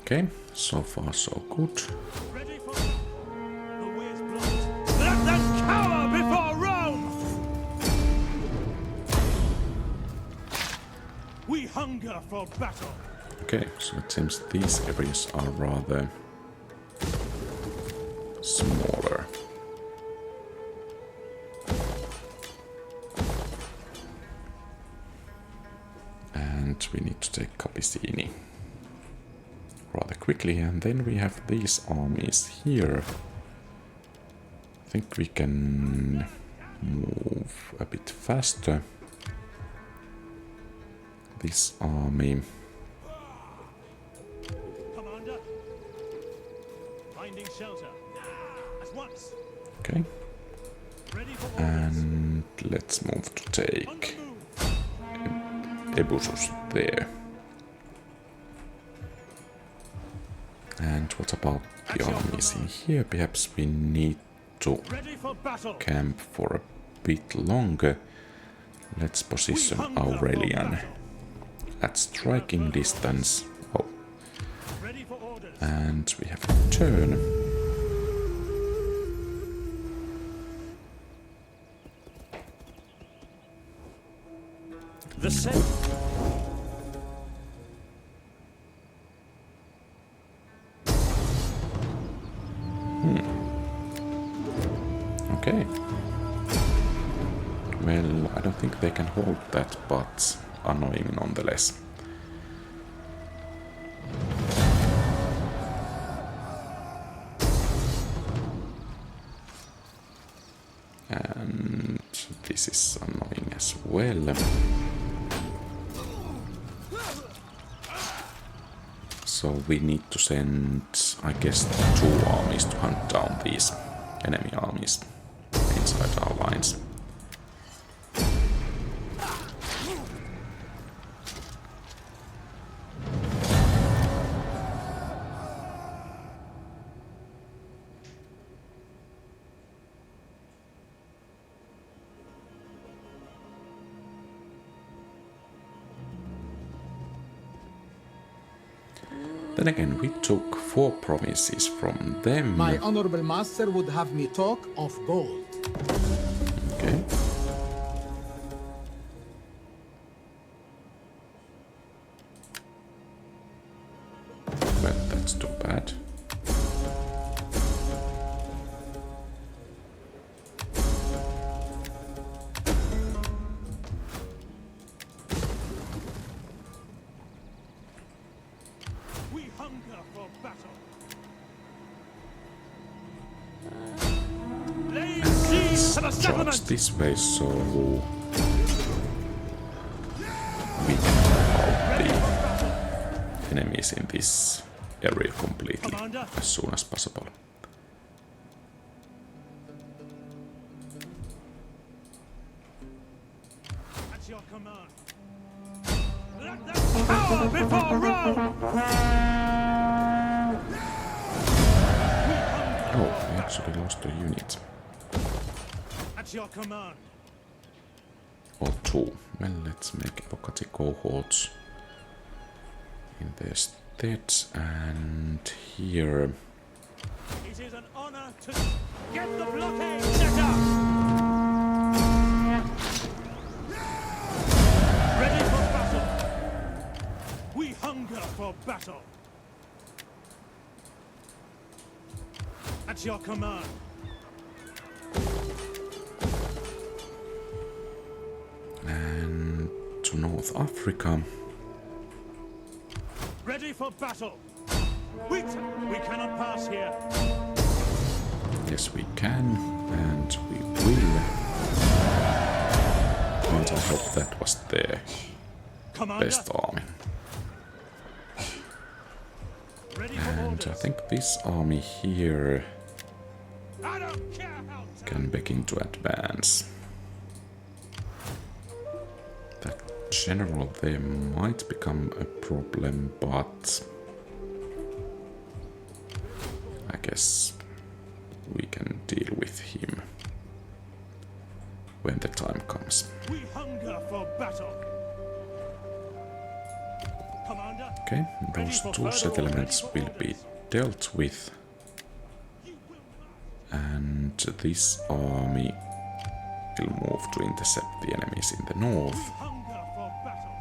Okay, so far so good. Ready for the way is blocked. Let them cower before Rome. We hunger for battle. Okay, so it seems these areas are rather smaller. And we need to take Capicini rather quickly, and then we have these armies here. I think we can move a bit faster. This army. Commander, finding shelter. At once. Okay, Ready for orders. and let's move to On take the move. Ebusus there. And what about the armies in here? Perhaps we need to Ready for battle. camp for a bit longer. Let's position Aurelian at striking distance. Oh, Ready for orders. and we have a turn. The set. Okay. Well, I don't think they can hold that, but annoying nonetheless. And this is annoying as well. So we need to send, I guess, 2 armies to hunt down these enemy armies inside our lines. Then again, we took 4 provinces from them. My honorable master would have me talk of gold. Okay. Well, that's too bad. We hunger for battle. Lay siege to the Charge settlement. this way so we can wipe out the enemies in this area completely Commander. as soon as possible. At your command. Let them cower before Rome. Oh, we actually lost a unit. At your command. Or 2. Well, let's make Evocati cohorts in their stead, and here. It is an honor to get the blockade set up. Ready for battle. We hunger for battle. At your command. And to North Africa. Ready for battle. We cannot pass here. Yes, we can, and we will. And I hope that was their Commander, best army. ready for And I orders. think this army here I don't care how can begin to advance. That general there might become a problem, but I guess we can deal with him when the time comes. we hunger for battle. Commander, Okay, those two settlements will be dealt with. And this army will move to intercept the enemies in the north. hunger for battle.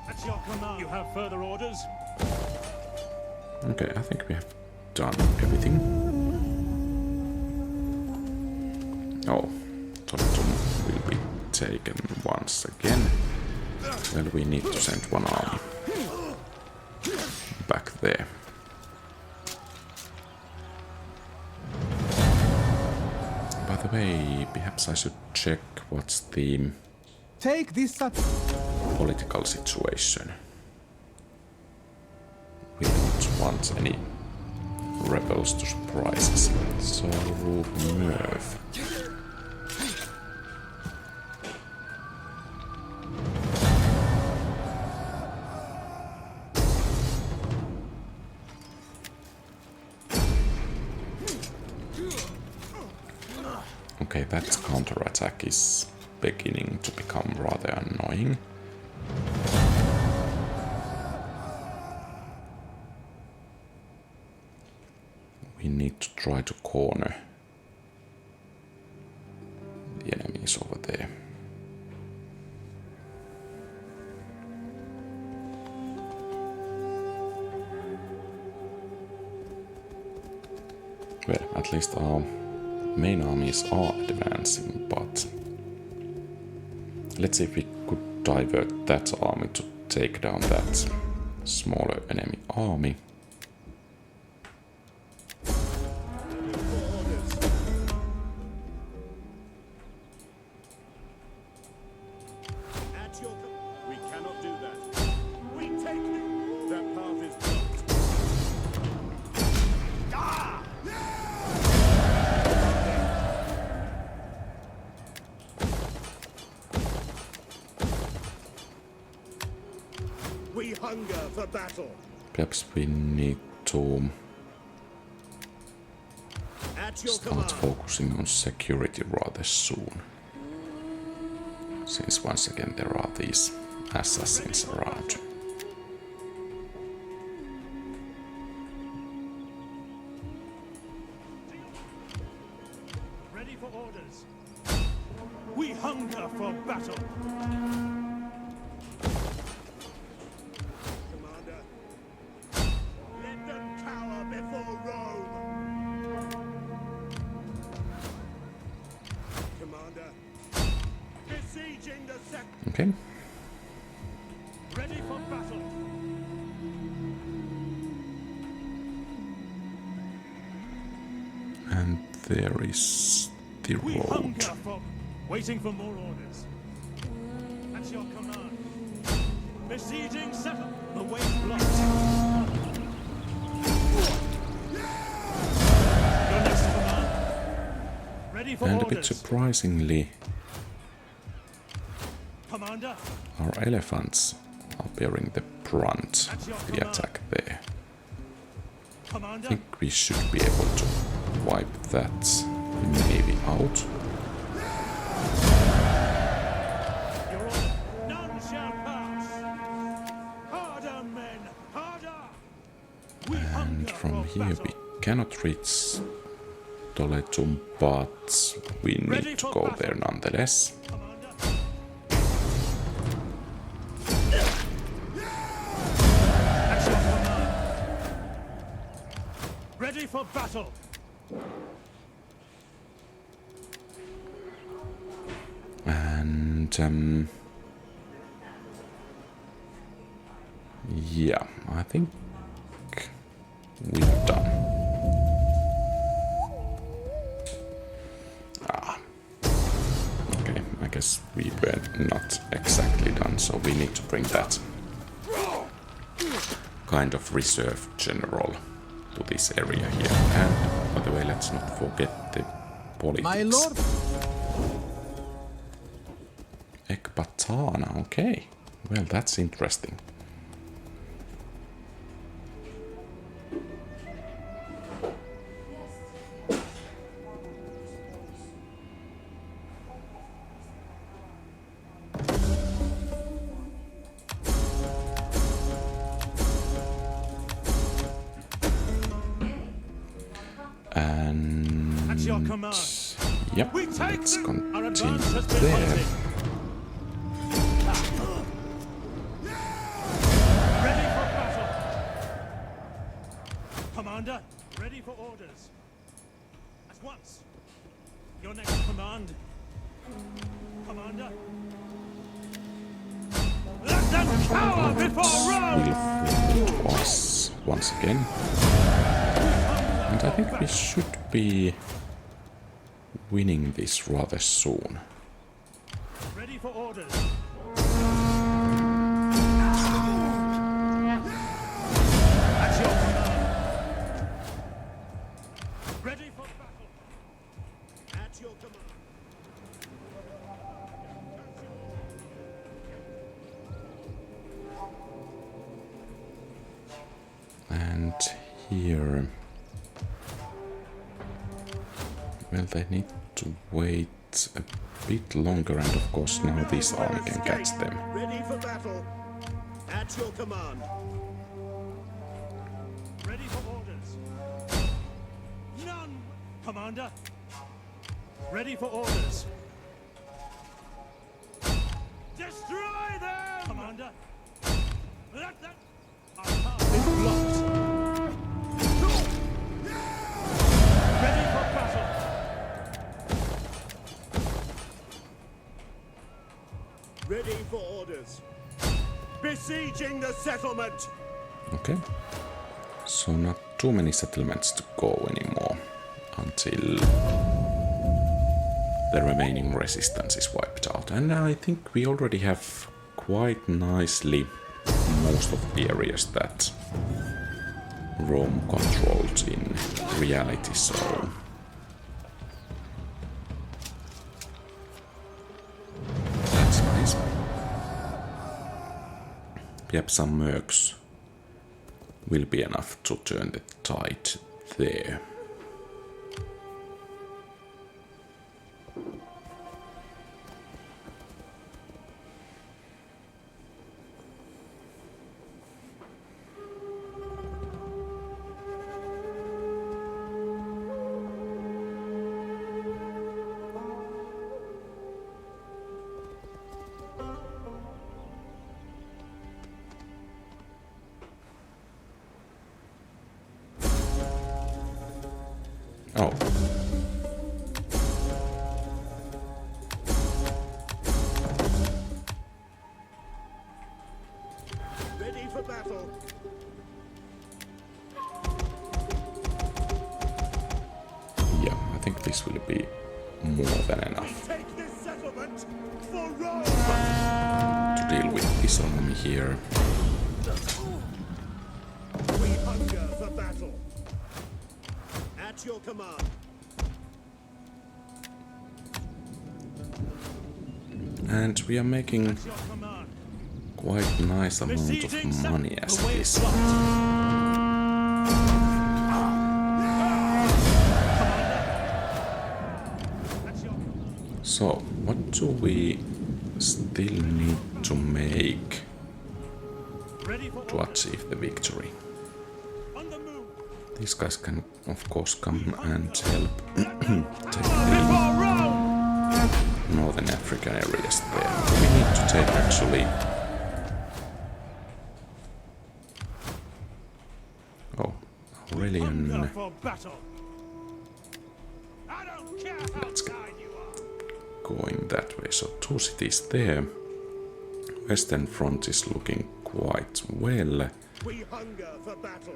At your command. You have further orders? Okay, I think we have done everything. Oh, Totum will be taken once again. Well, we need to send one army back there. By the way, perhaps I should check what's the Take this up. political situation. We don't want any rebels to surprise us. So, nerve. Okay, that counterattack is beginning to become rather annoying. We need to try to corner the enemies over there. Well, at least our main armies are advancing, but let's see if we could divert that army to take down that smaller enemy army. At your we cannot do that. We take you. That path is blocked. Ah! We hunger for battle. Perhaps we need to At your start command. focusing on security rather soon. Since once again there are these assassins around. Ready for orders. We hunger for battle. Commander, let them cower before Rome. Commander, besieging the sector. Okay, Ready for battle. and there is the We road. hunger for... Waiting for more orders. At your command. Besieging settle. The way blocked. Your next command. Ready for And a orders. bit surprisingly, Commander. our elephants are bearing the brunt of the attack there. I Commander. think we should be able to wipe that navy out. Your order. None shall pass. Harder, men. Harder. We And hunger from for here battle. we cannot reach Toletum, but we Ready need to for go battle. there nonetheless. Commander. At your command. Ready for battle. And yeah, I think we're done. were not exactly done, so we need to bring that kind of reserve general to this area here. And by the way, let's not forget the politics. My lord. Ekbatana, okay. Well, that's interesting. At your command. Yep, We take let's them. Our continue advance has been there. halted. Ready for battle. Commander, ready for orders. At once. Your next command. Commander. Let them cower before Rome! Will fall to us once again. And I think we should be winning this rather soon. Ready for orders. At your command. Ready for battle. At your command. And here... Well, they need to wait a bit longer, and of course now this army can catch them. Ready for battle. At your command. Ready for orders. None, Commander. Ready for orders. Destroy them, Commander. Let them. Our path is blocked. Ready for battle. Ready for orders. Besieging the settlement. Okay. So not too many settlements to go anymore until the remaining resistance is wiped out. And I think we already have quite nicely most of the areas that Rome controlled in reality, so... That's nice. Yep, some mercs will be enough to turn the tide there. Oh. Ready for battle. Yeah, I think this will be more than enough Take this settlement for Rome. to deal with this army here. We hunger for battle. At your command. And we are making At your command. quite nice amount Besieging of money as the way this. it's blocked. At your command. So, what do we still need to make Ready for to achieve the victory? on the move. These guys can, of course, come and help take the Before Rome. northern African areas there. We need to take actually... Oh, Aurelian... Hunger for battle. I don't care how Let's go. tired you are. going that way. So 2 cities there. Western front is looking quite well. We hunger for battle.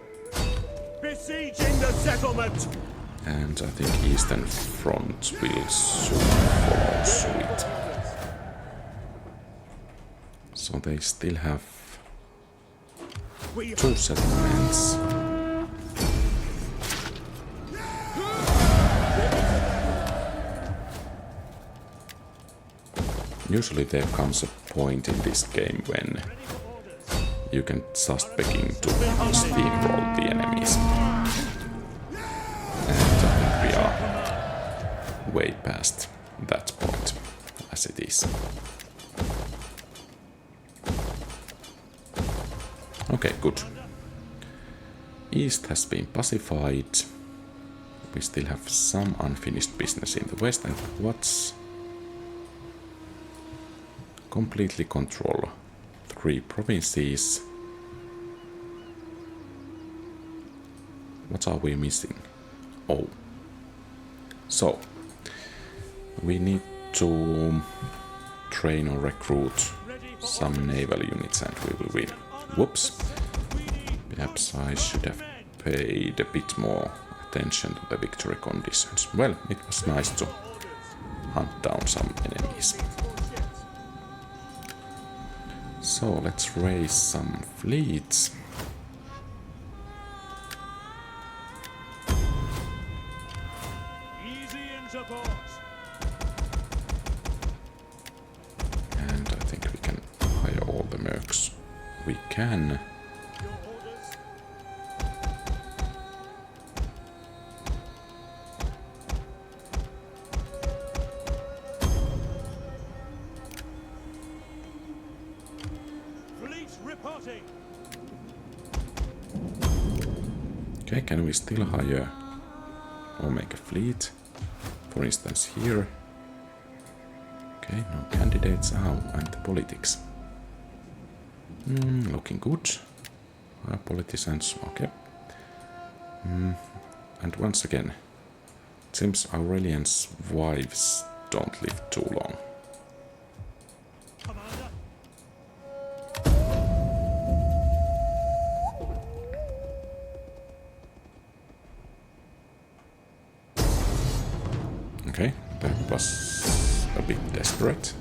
Besieging the settlement. And I think Eastern front will soon follow suit. So they still have 2 settlements. Usually there comes a point in this game when you can just begin to steamroll the enemies. And I think we are way past that point as it is. Okay, good. East has been pacified. We still have some unfinished business in the west, and what's completely control 3 provinces. What are we missing? Oh. So, we need to train or recruit some naval units and we will win. Whoops. Perhaps I should have paid a bit more attention to the victory conditions. Well, it was nice to hunt down some enemies. So let's raise some fleets. And I think we can hire all the mercs we can. Okay, can we still hire or make a fleet? For instance, here. Okay, no candidates. Oh, and the politics. Looking good. Politicians, okay. And once again, it seems Aurelian's wives don't live too long. Okay, that was a bit desperate.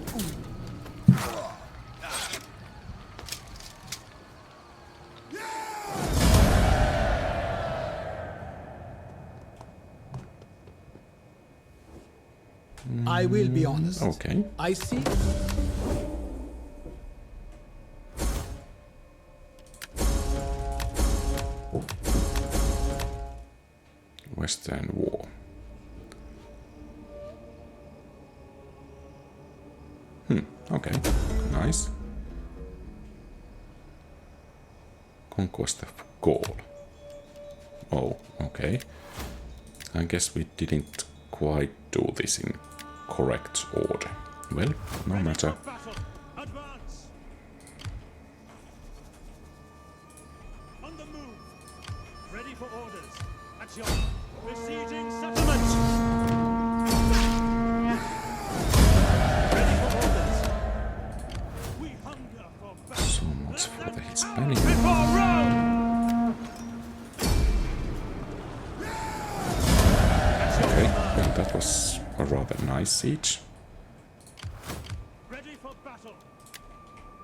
I will be honest. Okay. I see. Western War. Okay, nice. Conquest of Gaul. Oh, okay. I guess we didn't quite do this in correct order. Well, no matter. On the move. Ready for orders. At your besieging settlement. Ready for orders. We hunger for battle. So much for the Hispanic. Before Rome. Okay, well, that was a rather nice siege. Ready for battle.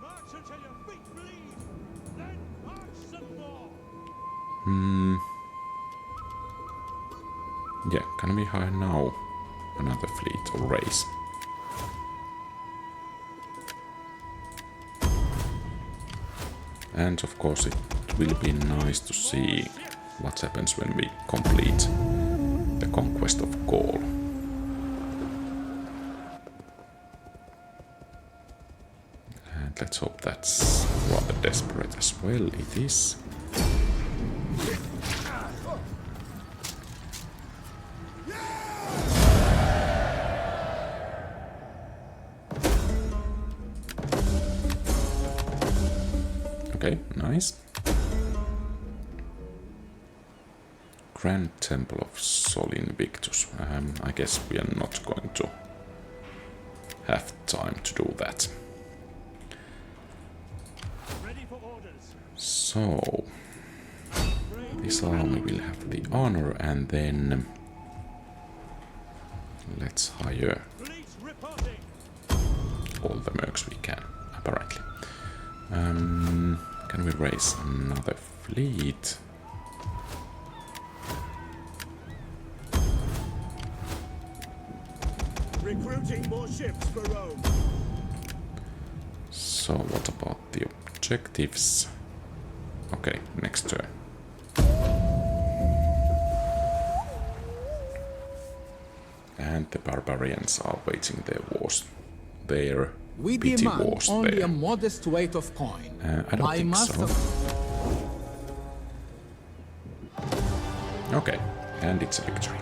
March until your feet bleed. Then march some more. Yeah, can we hire now another fleet or race? And of course it will be nice to see what happens when we complete the conquest of Gaul. And let's hope that's rather desperate as well. It is. Okay, nice. Grand Temple of Sol Invictus. I guess we are not going to have time to do that. Ready for orders. So, this army will have the honor, and then let's hire Police reporting. all the mercs we can, apparently. Can we raise another fleet? Recruiting more ships for Rome. So what about the objectives? Okay, next turn. And the barbarians are waging their wars. Their We petty demand wars only there. a modest weight of coin. I don't think so. Okay, and it's a victory.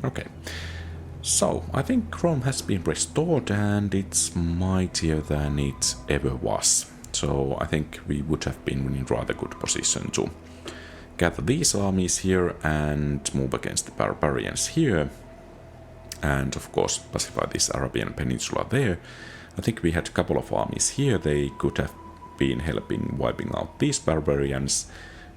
Okay, so I think Rome has been restored and it's mightier than it ever was. So I think we would have been in rather good position to gather these armies here and move against the barbarians here. And of course pacify this Arabian Peninsula there. I think we had a couple of armies here. They could have been helping wiping out these barbarians.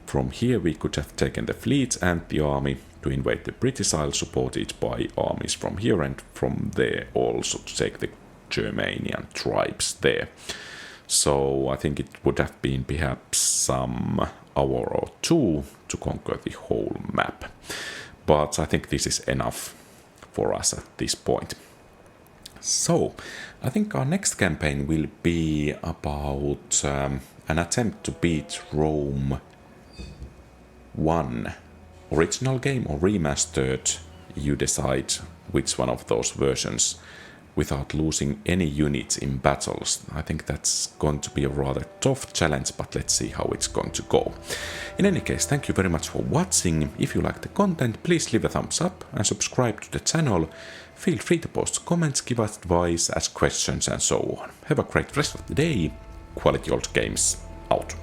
From here we could have taken the fleet and the army to invade the British Isles, supported by armies from here, and from there also to take the Germanian tribes there. So I think it would have been perhaps some hour or two to conquer the whole map. But I think this is enough for us at this point. So I think our next campaign will be about an attempt to beat Rome 1. Original game or remastered, you decide which one of those versions, without losing any units in battles. I think that's going to be a rather tough challenge, but let's see how it's going to go. In any case, thank you very much for watching. If you like the content, please leave a thumbs up and subscribe to the channel. Feel free to post comments, give us advice, ask questions and so on. Have a great rest of the day. Quality Old Games out.